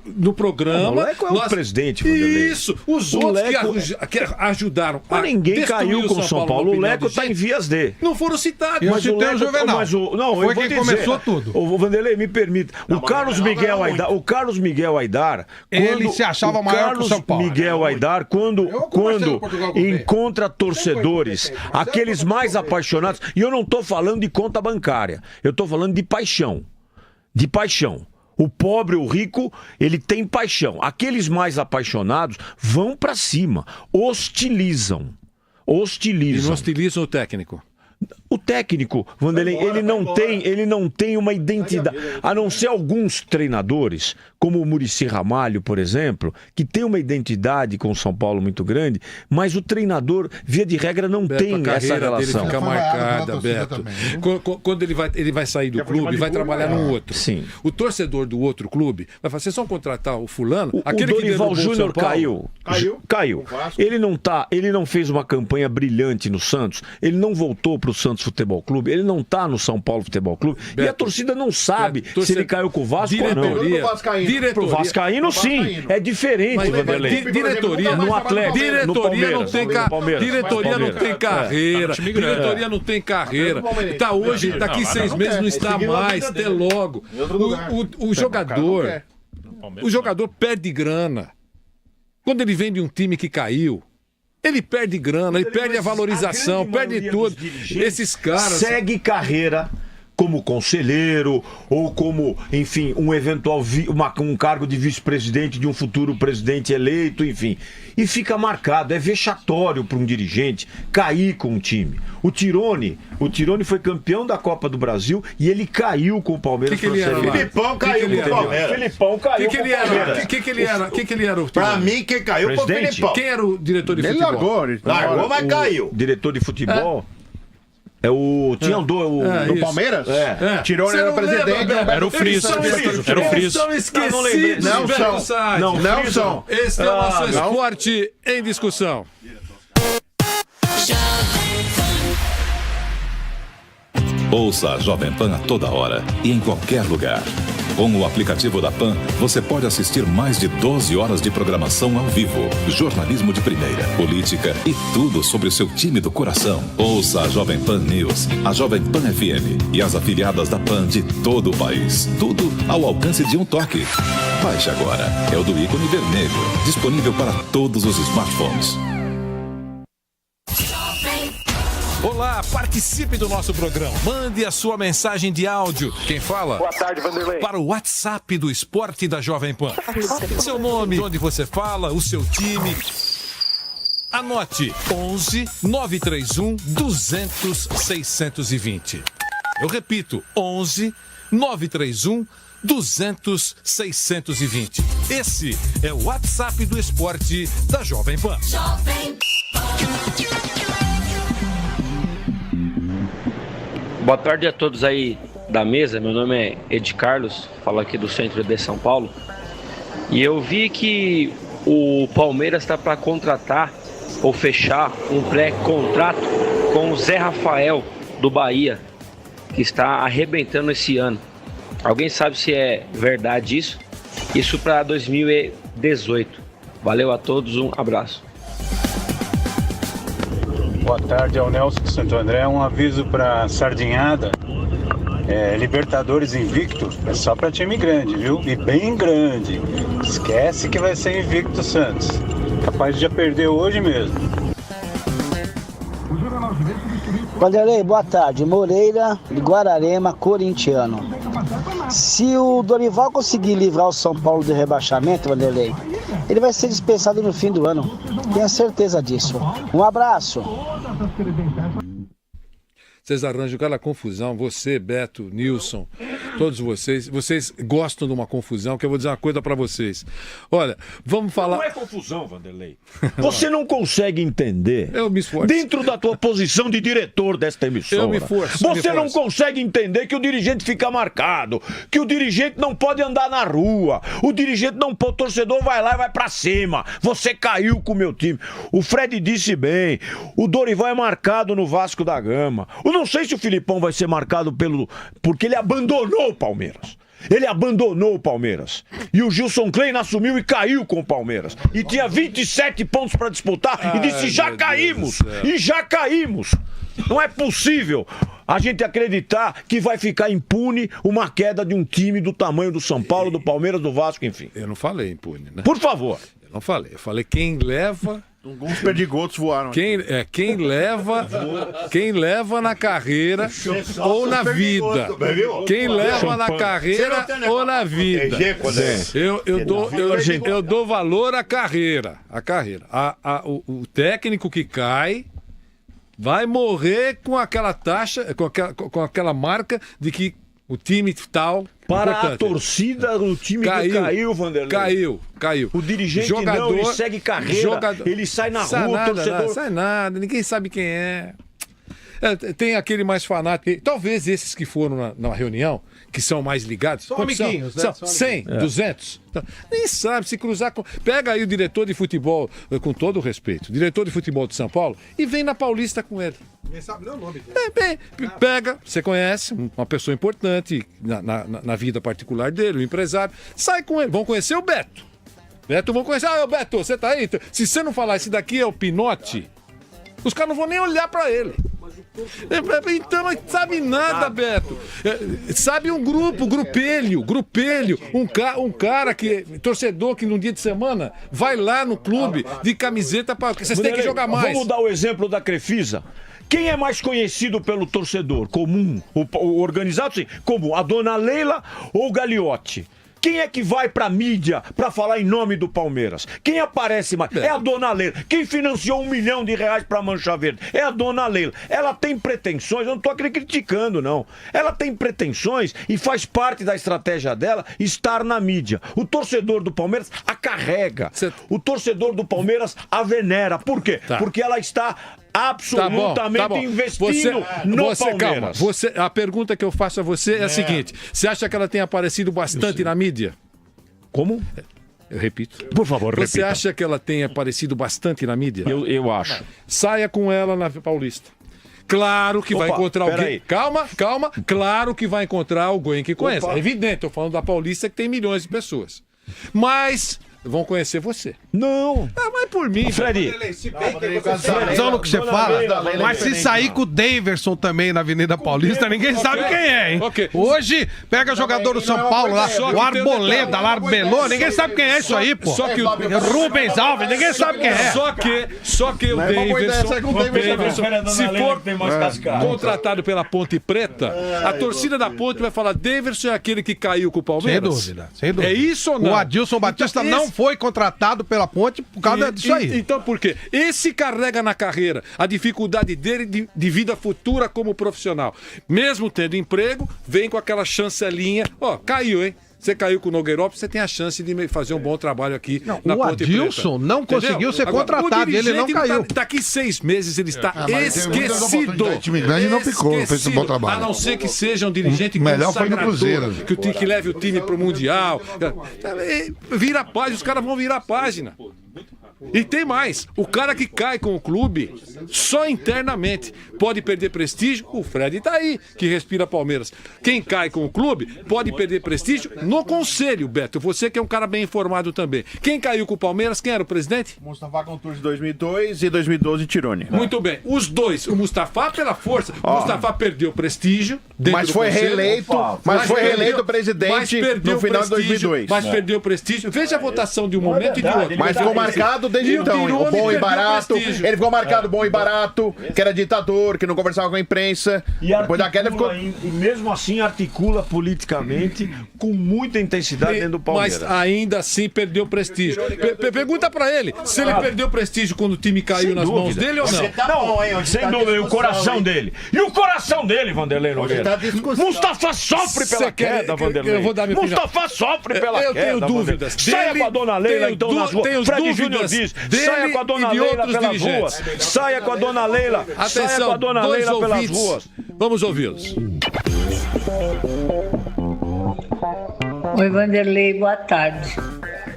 no programa. O Leco é o presidente, Vanderlei. Isso, os outros que ajudaram. Mas ninguém caiu com o São Paulo. O Leco está em vias de. Não foram citados. Mas o Leco, foi quem começou tudo. O Vanderlei, me permita. O Carlos Miguel Aidar, ele se achava maior que o São Paulo. Miguel Aidar, quando encontra torcedores, aqueles mais apaixonados, e eu não estou falando de conta bancária. Eu estou falando de paixão. De paixão. O pobre, o rico, ele tem paixão. Aqueles mais apaixonados vão para cima. Hostilizam. E não hostilizam o técnico. O técnico, Vanderlei, ele não tem uma identidade. A não ser alguns treinadores, como o Muricy Ramalho, por exemplo, que tem uma identidade com o São Paulo muito grande, mas o treinador, via de regra, não tem essa relação. Dele fica marcada, Beto. Quando ele vai sair do clube, vai trabalhar num outro. Sim. O torcedor do outro clube vai falar, vocês vão contratar o fulano? Aquele que Dorival Júnior caiu. Ele não fez uma campanha brilhante no Santos, ele não voltou pro Santos Futebol Clube, ele não tá no São Paulo Futebol Clube, Beto, e a torcida não sabe se ele caiu com o Vasco ou não. Pro Vascaíno sim, é diferente, Vanderlei. Diretoria no Atlético, diretoria não tem carreira, diretoria não tem carreira. Tá hoje, daqui 6 meses não está mais, até logo. O jogador perde grana. Quando ele vem de um time que caiu, ele perde grana, ele perde a valorização, perde tudo. Esses caras... Segue carreira como conselheiro ou como, enfim, um eventual um cargo de vice-presidente de um futuro presidente eleito, enfim. E fica marcado, é vexatório para um dirigente cair com um time. O Tirone foi campeão da Copa do Brasil e ele caiu com o Palmeiras. Que ele era lá? Filipão caiu com o Palmeiras. Filipão caiu com o Palmeiras. O que ele era? Pra mim, quem caiu foi o Filipão. Quem era o diretor de futebol? Largou, mas caiu. Diretor de futebol... É o... Tinha um do Palmeiras? Tirou ele era presidente. Era o Friso. Era o Friso. São esquecidos. Não são. Esse é o nosso esporte em discussão. Ouça a Jovem Pan a toda hora e em qualquer lugar. Com o aplicativo da PAN, você pode assistir mais de 12 horas de programação ao vivo, jornalismo de primeira, política e tudo sobre o seu time do coração. Ouça a Jovem Pan News, a Jovem Pan FM e as afiliadas da PAN de todo o país. Tudo ao alcance de um toque. Baixe agora. É o do ícone vermelho, disponível para todos os smartphones. Olá, participe do nosso programa. Mande a sua mensagem de áudio. Quem fala? Boa tarde, Vanderlei. Para o WhatsApp do Esporte da Jovem Pan. Seu nome, de onde você fala, o seu time. Anote 11 931 200 620. Eu repito, 11 931 200 620. Esse é o WhatsApp do Esporte da Jovem Pan. Boa tarde a todos aí da mesa, meu nome é Ed Carlos, falo aqui do centro de São Paulo. E eu vi que o Palmeiras está para contratar ou fechar um pré-contrato com o Zé Rafael do Bahia, que está arrebentando esse ano. Alguém sabe se é verdade isso? Isso para 2018. Valeu a todos, um abraço. Boa tarde, é o Nelson de Santo André. Um aviso para Sardinhada. Libertadores invicto é só para time grande, viu? E bem grande. Esquece que vai ser invicto Santos. Capaz de já perder hoje mesmo. Vanderlei, boa tarde. Moreira, de Guararema, corintiano. Se o Dorival conseguir livrar o São Paulo do rebaixamento, Vanderlei, ele vai ser dispensado no fim do ano. Tenho certeza disso. Um abraço. Vocês arranjam aquela confusão, você, Beto, Nilson, todos vocês gostam de uma confusão, que eu vou dizer uma coisa pra vocês. Olha, vamos falar... Não é confusão, Vanderlei. Você não consegue entender, eu me esforço, dentro da tua posição de diretor desta emissora, eu me esforço, você não consegue entender que o dirigente fica marcado, que o dirigente não pode andar na rua, o dirigente não pode, o torcedor vai lá e vai pra cima. Você caiu com o meu time. O Fred disse bem, o Dorival é marcado no Vasco da Gama. Eu não sei se o Filipão vai ser marcado porque ele abandonou o Palmeiras. Ele abandonou o Palmeiras. E o Gilson Klein assumiu e caiu com o Palmeiras. E tinha 27 pontos para disputar e disse: já caímos. E já caímos. Não é possível a gente acreditar que vai ficar impune uma queda de um time do tamanho do São Paulo, do Palmeiras, do Vasco, enfim. Eu não falei impune, né? Por favor. Eu não falei. Eu falei quem leva... Alguns perdigotos voaram. Quem leva na carreira ou na vida. Quem leva na carreira ou na vida. Eu dou valor à carreira. O técnico que cai vai morrer com aquela taxa, com aquela marca de que o time tal... Para importante. A torcida do time que caiu, Vanderlei. Caiu. O dirigente não, ele segue carreira, ele sai na rua, nada, o torcedor... Não sai nada, ninguém sabe quem é. Tem aquele mais fanático, talvez esses que foram na reunião, que são mais ligados. São amiguinhos, né? São 100, 200. Nem sabe se cruzar com... Pega aí o diretor de futebol, com todo o respeito, diretor de futebol de São Paulo, e vem na Paulista com ele. Nem sabe nem o nome dele. Pega, você conhece, uma pessoa importante na vida particular dele, o empresário, sai com ele, vão conhecer o Beto. Vão conhecer, Beto, você tá aí? Se você não falar, esse daqui é o Pinote, os caras não vão nem olhar pra ele. Então não sabe nada, Beto. Sabe um grupelho, um cara que, torcedor que num dia de semana vai lá no clube de camiseta para vocês têm que jogar mais. Vamos dar o exemplo da Crefisa, Quem é mais conhecido pelo torcedor comum, o organizado, sim, como a dona Leila ou o Gagliotti? Quem é que vai pra mídia pra falar em nome do Palmeiras? Quem aparece mais? É a dona Leila. Quem financiou R$1 milhão pra Mancha Verde? É a dona Leila. Ela tem pretensões, eu não tô aqui criticando, não. Ela tem pretensões e faz parte da estratégia dela estar na mídia. O torcedor do Palmeiras a carrega. O torcedor do Palmeiras a venera. Por quê? Porque ela está absolutamente investindo no Palmeiras. Calma. A pergunta que eu faço a você é a seguinte: você acha que ela tem aparecido bastante na mídia? Como? Eu repito. Por favor, repita. Você acha que ela tem aparecido bastante na mídia? Eu acho. Saia com ela na Paulista. Claro que vai encontrar alguém. Aí. Calma. Claro que vai encontrar alguém que conhece. É evidente, eu falando da Paulista que tem milhões de pessoas. Mas vão conhecer você. Não. Mas por mim, Freddy. Razão no que você fala. Mas se sair com o Daverson também na Avenida Paulista, ninguém sabe quem é, hein? Hoje, pega jogador do São Paulo lá, o Arboleda, lá, Arbelô, ninguém sabe quem é isso aí, pô. Só que o Rubens Alves, ninguém sabe quem é. Só que o Daverson, se for contratado pela Ponte Preta, a torcida da Ponte vai falar: Daverson é aquele que caiu com o Palmeiras? Sem dúvida. É isso ou não? O Adilson Batista não foi contratado pela Ponte por causa disso aí. Então por quê? Esse carrega na carreira a dificuldade dele de vida futura como profissional. Mesmo tendo emprego, vem com aquela chancelinha. Caiu, hein? Você caiu com o Nogueirópolis, você tem a chance de fazer um bom trabalho aqui na Ponte Preta. O Adilson não conseguiu ser contratado, ele não caiu. Daqui 6 meses ele está esquecido. O time grande não ficou, não fez um bom trabalho. A não ser que seja um dirigente melhor foi no Cruzeiro. Que leve o time pro Mundial. Vira a página, os caras vão virar a página. E tem mais, o cara que cai com o clube só internamente pode perder prestígio. O Fred tá aí, que respira Palmeiras. Quem cai com o clube pode perder prestígio no conselho, Beto. Você que é um cara bem informado também. Quem caiu com o Palmeiras, quem era o presidente? Mustafa Contursi 2002 e 2012 Tironi. Muito bem, os dois, o Mustafa pela força, o Mustafa perdeu prestígio dentro mas foi reeleito, presidente no final de 2002. Mas perdeu o prestígio. Veja a votação de um momento e de outro. Mas ficou marcado desde então, o bom e barato. Ele ficou marcado bom e barato, que era ditador, que não conversava com a imprensa. E depois da queda ficou. E mesmo assim articula politicamente com muita intensidade dentro do Palmeiras. Mas ainda assim perdeu prestígio. Pergunta pra ele se ele perdeu prestígio quando o time caiu nas mãos dele ou não. Não, sem dúvida, e o coração dele. E o coração dele, Vanderlei Nogueira. Mustafa sofre pela queda, Vanderlei. Eu vou dar minha opinião. Mustafa sofre pela queda. Eu tenho dúvidas. Saia com a dona Leila então nas ruas. Fred Júnior diz: saia com a dona Leila pelas ruas. Saia com a dona Leila. Saia com a dona Leila pelas ruas. Vamos ouvi-los. Oi, Vanderlei, boa tarde.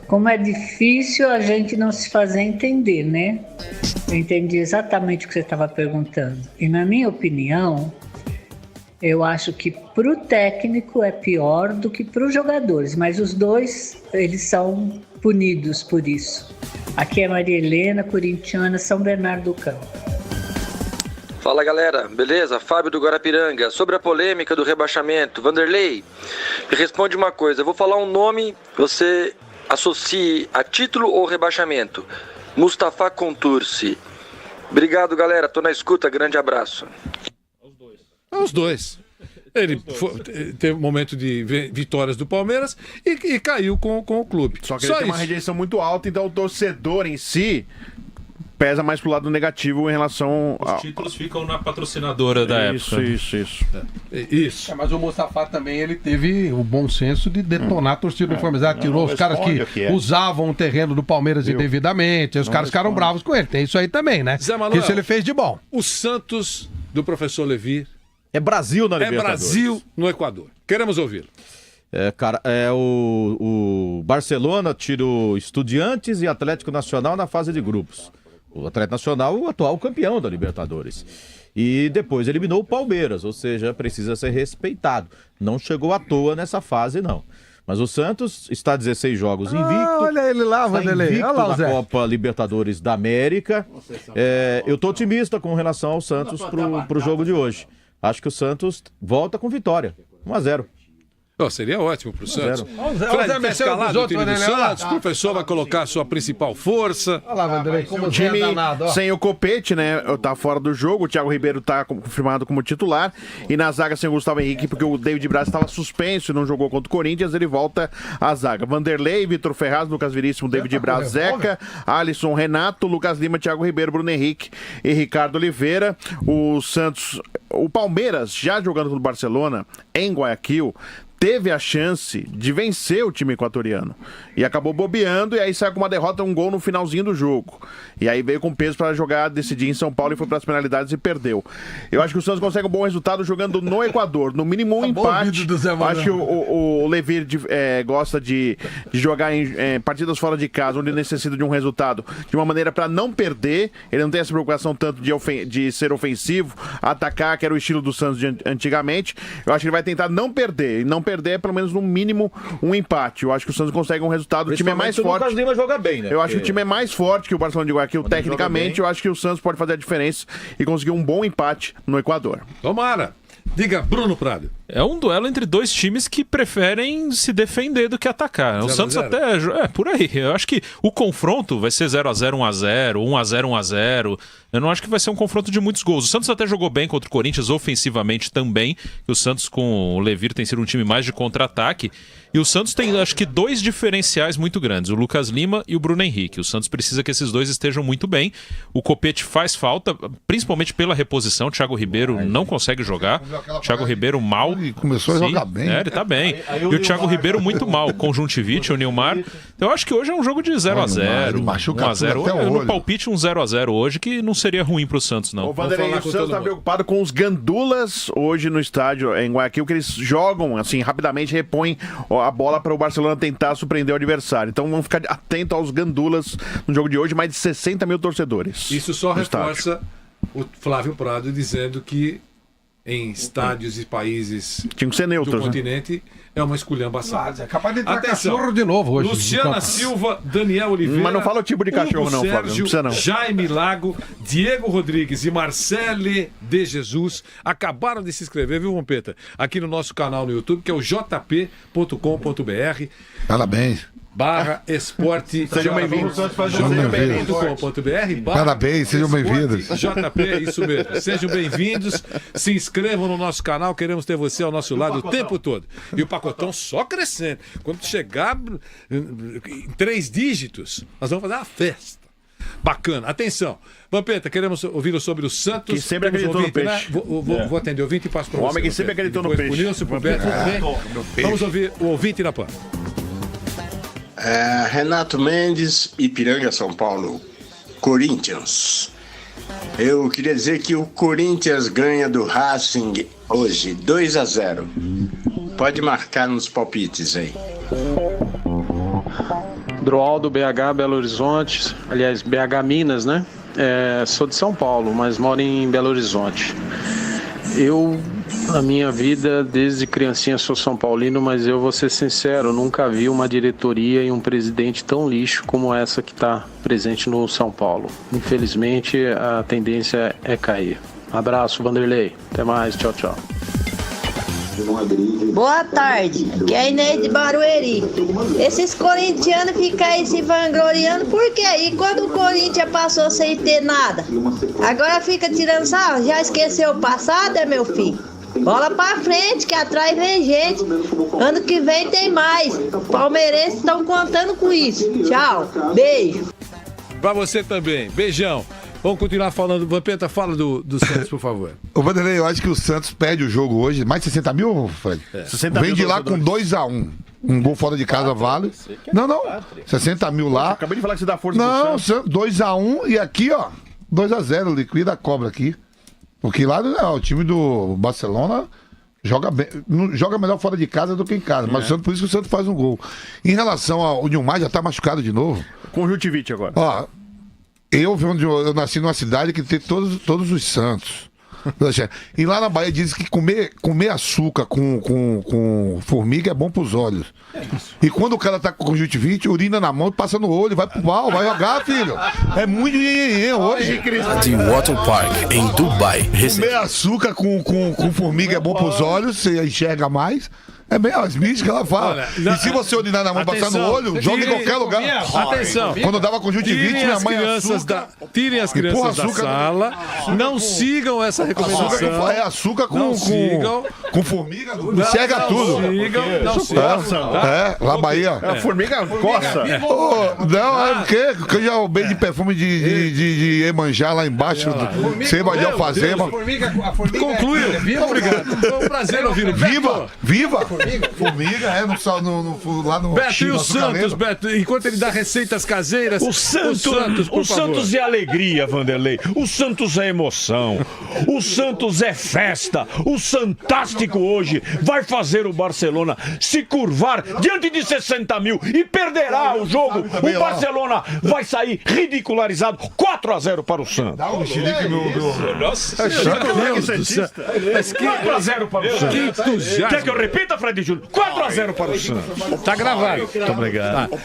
Como é difícil a gente não se fazer entender, né? Eu entendi exatamente o que você estava perguntando. E na minha opinião, eu acho que para o técnico é pior do que para os jogadores. Mas os dois, eles são punidos por isso. Aqui é Maria Helena, corintiana, São Bernardo do Campo. Fala galera, beleza? Fábio do Guarapiranga. Sobre a polêmica do rebaixamento, Vanderlei, me responde uma coisa. Eu vou falar um nome, você associe a título ou rebaixamento. Mustafa Contursi. Obrigado galera, tô na escuta, grande abraço. Os dois. Ele teve um momento de vitórias do Palmeiras e caiu com o clube. Só que ele tem uma rejeição muito alta, então o torcedor em si pesa mais pro lado negativo em relação Os títulos ficam na patrocinadora da época. Isso. Mas o Mustafa também, ele teve o bom senso de detonar a torcida uniformizada. Tirou os caras que usavam o terreno do Palmeiras indevidamente. Os caras ficaram bravos com ele. Tem isso aí também, né? Zé Manuel, isso ele fez de bom. O Santos do professor Levi é Brasil na Libertadores. É Brasil no Equador. Queremos ouvi-lo. O Barcelona tirou Estudiantes e Atlético Nacional na fase de grupos. O Atlético Nacional, o atual campeão da Libertadores. E depois eliminou o Palmeiras, ou seja, precisa ser respeitado. Não chegou à toa nessa fase, não. Mas o Santos está 16 jogos invicto. Olha ele lá, Vanderlei. Olha lá, na Copa Libertadores da América. Eu tô otimista com relação ao Santos pro jogo de hoje. Acho que o Santos volta com vitória. 1-0. Oh, seria ótimo pro Santos. Vamos ver, Fred, tá mexer com os escalado o outros, time do Vanderlei, olha lá. Santos. O professor vai colocar a sua principal força. Olha lá, Vanderlei, como O você é time danado, ó. sem o Copete, né? Tá fora do jogo. O Thiago Ribeiro tá confirmado como titular. E na zaga sem o Gustavo Henrique, porque o David Braz estava suspenso e não jogou contra o Corinthians, ele volta à zaga. Vanderlei, Vitor Ferraz, Lucas Veríssimo, David Braz, Zeca, Alisson, Renato, Lucas Lima, Thiago Ribeiro, Bruno Henrique e Ricardo Oliveira. O Santos, o Palmeiras, já jogando com o Barcelona em Guayaquil, teve a chance de vencer o time equatoriano e acabou bobeando, e aí saiu com uma derrota, um gol no finalzinho do jogo, e aí veio com peso para jogar, decidir em São Paulo e foi para as penalidades e perdeu. Eu acho que o Santos consegue um bom resultado jogando no Equador, no mínimo um empate. Acho que o Levir gosta de jogar em partidas fora de casa, onde necessita de um resultado de uma maneira para não perder. Ele não tem essa preocupação tanto de ser ofensivo, atacar, que era o estilo do Santos de antigamente. Eu acho que ele vai tentar não perder, e não perder pelo menos no mínimo um empate. Eu acho que o Santos consegue um resultado. O time é mais forte. O Lucas Lima joga bem, né? Eu acho que o time é mais forte que o Barcelona de Guayaquil tecnicamente. Eu acho que o Santos pode fazer a diferença e conseguir um bom empate no Equador. Tomara. Diga, Bruno Prado. É um duelo entre dois times que preferem se defender do que atacar. O Santos até... por aí. Eu acho que o confronto vai ser 0x0, 1x0, 1x0, 1x0. Eu não acho que vai ser um confronto de muitos gols. O Santos até jogou bem contra o Corinthians, ofensivamente também. O Santos com o Levir tem sido um time mais de contra-ataque. E o Santos tem, acho que, dois diferenciais muito grandes. O Lucas Lima e o Bruno Henrique. O Santos precisa que esses dois estejam muito bem. O Copete faz falta, principalmente pela reposição. O Thiago Ribeiro não consegue jogar. O Thiago Ribeiro mal. Começou a jogar bem. Ele tá bem. E o Thiago Ribeiro muito mal. Conjuntivite, o Nilmar. Eu acho que hoje é um jogo de 0x0, 1x0. No palpite, um 0x0 hoje, que não seria ruim pro Santos, não. O Vanderlei, o Santos tá preocupado com os gandulas hoje no estádio em Guayaquil, que eles jogam, assim, rapidamente, repõem a bola para o Barcelona tentar surpreender o adversário. Então vamos ficar atento aos gandulas no jogo de hoje, mais de 60 mil torcedores. Isso só reforça o Flávio Prado dizendo que em estádios e países tinha que ser neutros, do continente é uma esculhambação. É capaz de entrar cachorro de novo hoje. Luciana Silva, Daniel Oliveira. Mas não fala o tipo de cachorro, não, Flávio. Não precisa, não. Jaime Lago, Diego Rodrigues e Marcele de Jesus acabaram de se inscrever, viu, Rompeta? Aqui no nosso canal no YouTube, que é o jp.com.br. Parabéns. /esporte. Sejam bem-vindos. Parabéns, sejam bem-vindos. JP, é isso mesmo. Sejam bem-vindos. Se inscrevam no nosso canal. Queremos ter você ao nosso lado o tempo todo. E o pacotão só crescendo. Quando chegar em 3 dígitos, nós vamos fazer uma festa. Bacana. Atenção. Vampeta, queremos ouvir sobre o Santos. Que sempre acreditou no peixe. Né? Vou atender o ouvinte e passo para você. O homem que sempre acreditou no peixe. Vamos ouvir o ouvinte na PAN. Renato Mendes, Ipiranga, São Paulo, Corinthians. Eu queria dizer que o Corinthians ganha do Racing hoje, 2-0. Pode marcar nos palpites aí. Droaldo, BH, Belo Horizonte. Aliás, BH, Minas, né? Sou de São Paulo, mas moro em Belo Horizonte. Na minha vida, desde criancinha, sou São Paulino, mas eu vou ser sincero, nunca vi uma diretoria e um presidente tão lixo como essa que está presente no São Paulo. Infelizmente, a tendência é cair. Abraço, Vanderlei. Até mais. Tchau, tchau. Boa tarde, que é Inês de Barueri. Esses corintianos ficam aí se vangloriando, por quê? E quando o Corinthians passou sem ter nada? Agora fica tirando sarro, já esqueceu o passado, meu filho? Bola pra frente, que atrás vem gente. Ano que vem tem mais. Palmeirenses estão contando com isso. Tchau, beijo. Pra você também, beijão. Vamos continuar falando. Vampeta, fala do Santos, por favor. Ô, Vanderlei, eu acho que o Santos perde o jogo hoje. Mais de 60 mil, Fred? 60 Vem mil de lá com 2-1. Um gol fora de casa vale. Não. 60 mil lá. Acabei de falar que você dá força pro Santos. 2-1 e aqui, ó, 2-0. Liquida a cobra aqui. Porque lá o time do Barcelona joga bem, joga melhor fora de casa do que em casa. Mas o Santos, por isso que o Santos faz um gol. Em relação ao Nilmar, já tá machucado de novo. Conjuntivite agora. Ó, eu nasci numa cidade que tem todos os santos. E lá na Bahia dizem que comer açúcar com formiga é bom pros olhos. E quando o cara tá com conjuntivite, urina na mão e passa no olho, vai pro pau, vai jogar, filho. É muito hoje. De Water Park, em Dubai. Comer açúcar com formiga é bom pros olhos, você enxerga mais. É bem as místicas, ela fala. Olha, e se você urinar na mão e passar no olho, joga em qualquer lugar. Atenção. Quando dava conjuntivite, minha mãe tirem as crianças da sala. Não sigam essa recomendação. É açúcar com formiga. Enxerga tudo. Não sigam. Lá Bahia. A formiga coça. Não, é porque eu já roubei de perfume de Iemanjá lá embaixo. Seba de alfazema. Concluiu. Obrigado. Foi um prazer ouvir o Beto. Viva! Formiga, lá no Beto, e o Santos, Beto, enquanto ele dá receitas caseiras. O Santos é alegria, Vanderlei. O Santos é emoção. O Santos é festa. O Santástico hoje vai fazer o Barcelona se curvar diante de 60 mil e perderá o jogo. O Barcelona vai sair ridicularizado. 4-0 para o Santos. Dá um mexerique, meu. Nossa, 4-0 para o Santos. Quer que eu repita, Fred Júnior? 4-0 para o Santos. Tá gravado. Muito obrigado. Tá.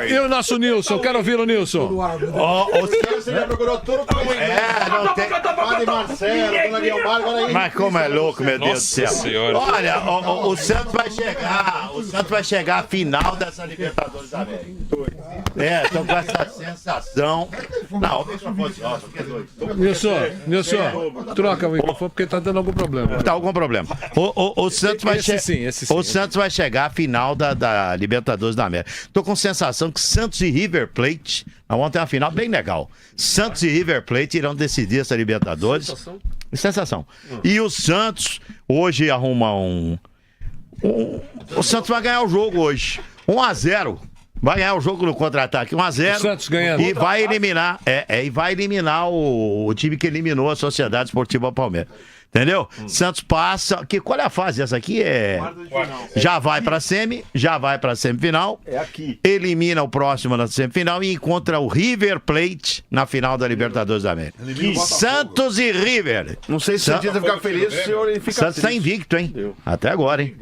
E o nosso Nilson? Quero ouvir o Nilson. Você já procurou tudo como não tem. Mas como é louco, meu Deus do céu. Senhora. Olha, o Santos vai chegar. O Santos vai chegar à final dessa Libertadores da América. Tô com essa sensação. Não, o microfone Nilson, troca o microfone porque tá dando algum problema. Tá algum problema. O Santos vai O Santos vai chegar à final da Libertadores da América. Tô com sensação que Santos e River Plate, ontem é uma final bem legal. Santos e River Plate irão decidir essa Libertadores. Sensação. E o Santos hoje arruma o Santos vai ganhar o jogo hoje. 1-0. Vai ganhar o jogo no contra-ataque, 1-0. O Santos ganhando. E vai eliminar, e vai eliminar o time que eliminou a Sociedade Esportiva Palmeiras. Entendeu? Santos passa. Qual é a fase? Essa aqui já vai pra semifinal. É aqui. Elimina o próximo na semifinal e encontra o River Plate na final da Libertadores da América. Santos e River. Não sei se você vai ficar feliz se ele fica Santos tá invicto, hein? Até agora, hein?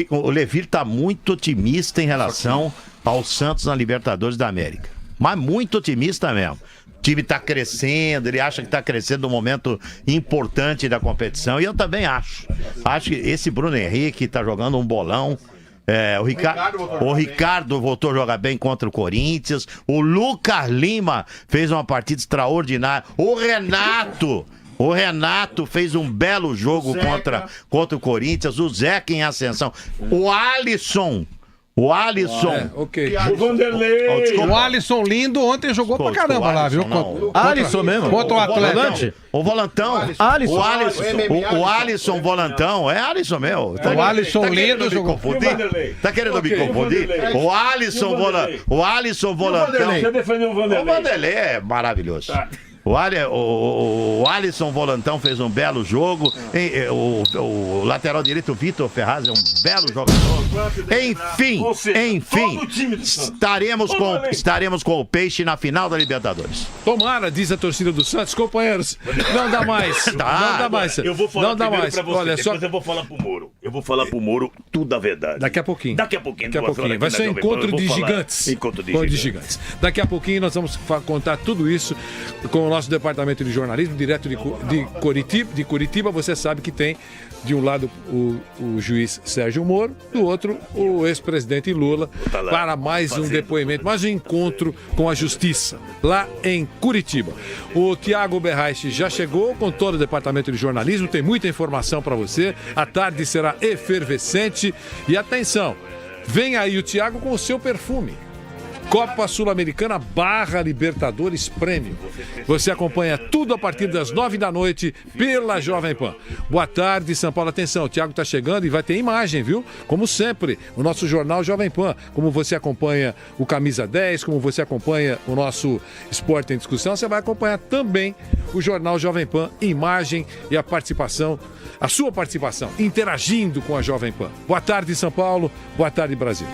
O Levir tá muito otimista em relação ao Santos na Libertadores da América. Mas muito otimista mesmo. O time está crescendo, ele acha que está crescendo num momento importante da competição, e eu também acho. Acho que esse Bruno Henrique está jogando um bolão. O Ricardo voltou a jogar bem contra o Corinthians. O Lucas Lima fez uma partida extraordinária. O Renato fez um belo jogo contra o Corinthians. O Zeca em ascensão. O Alisson. O Vanderlei. O Alisson lindo ontem jogou pra caramba lá, viu? Alisson mesmo? Contra o Atlético. O Volantão. O Alisson Volantão. É Alisson mesmo. O Alisson lindo jogou. Tá querendo me confundir? O Alisson Volantão. Você defendeu o Vanderlei. O Vanderlei é maravilhoso. O Alisson Volantão fez um belo jogo. O lateral direito, Vitor Ferraz, é um belo jogador. Enfim, estaremos com o Peixe na final da Libertadores. Tomara, diz a torcida do Santos, companheiros. Não dá mais. Não dá mais. Eu vou falar pra você. Olha, depois eu vou falar pro Moro. Eu vou falar pro Moro tudo a verdade. Daqui a pouquinho. Vai ser um encontro de gigantes. Encontro de gigantes. Daqui a pouquinho nós vamos contar tudo isso com o nosso departamento de jornalismo, direto de Curitiba. Você sabe que tem de um lado o juiz Sérgio Moro, do outro o ex-presidente Lula, para mais um depoimento, mais um encontro com a justiça, lá em Curitiba. O Tiago Berraich já chegou com todo o departamento de jornalismo, tem muita informação para você, a tarde será efervescente e atenção, vem aí o Tiago com o seu perfume. Copa Sul-Americana / Libertadores Prêmio. Você acompanha tudo a partir das 9 da noite pela Jovem Pan. Boa tarde, São Paulo. Atenção, o Thiago está chegando e vai ter imagem, viu? Como sempre, o nosso jornal Jovem Pan. Como você acompanha o Camisa 10, como você acompanha o nosso Esporte em Discussão, você vai acompanhar também o jornal Jovem Pan, imagem e a sua participação, interagindo com a Jovem Pan. Boa tarde, São Paulo. Boa tarde, Brasil.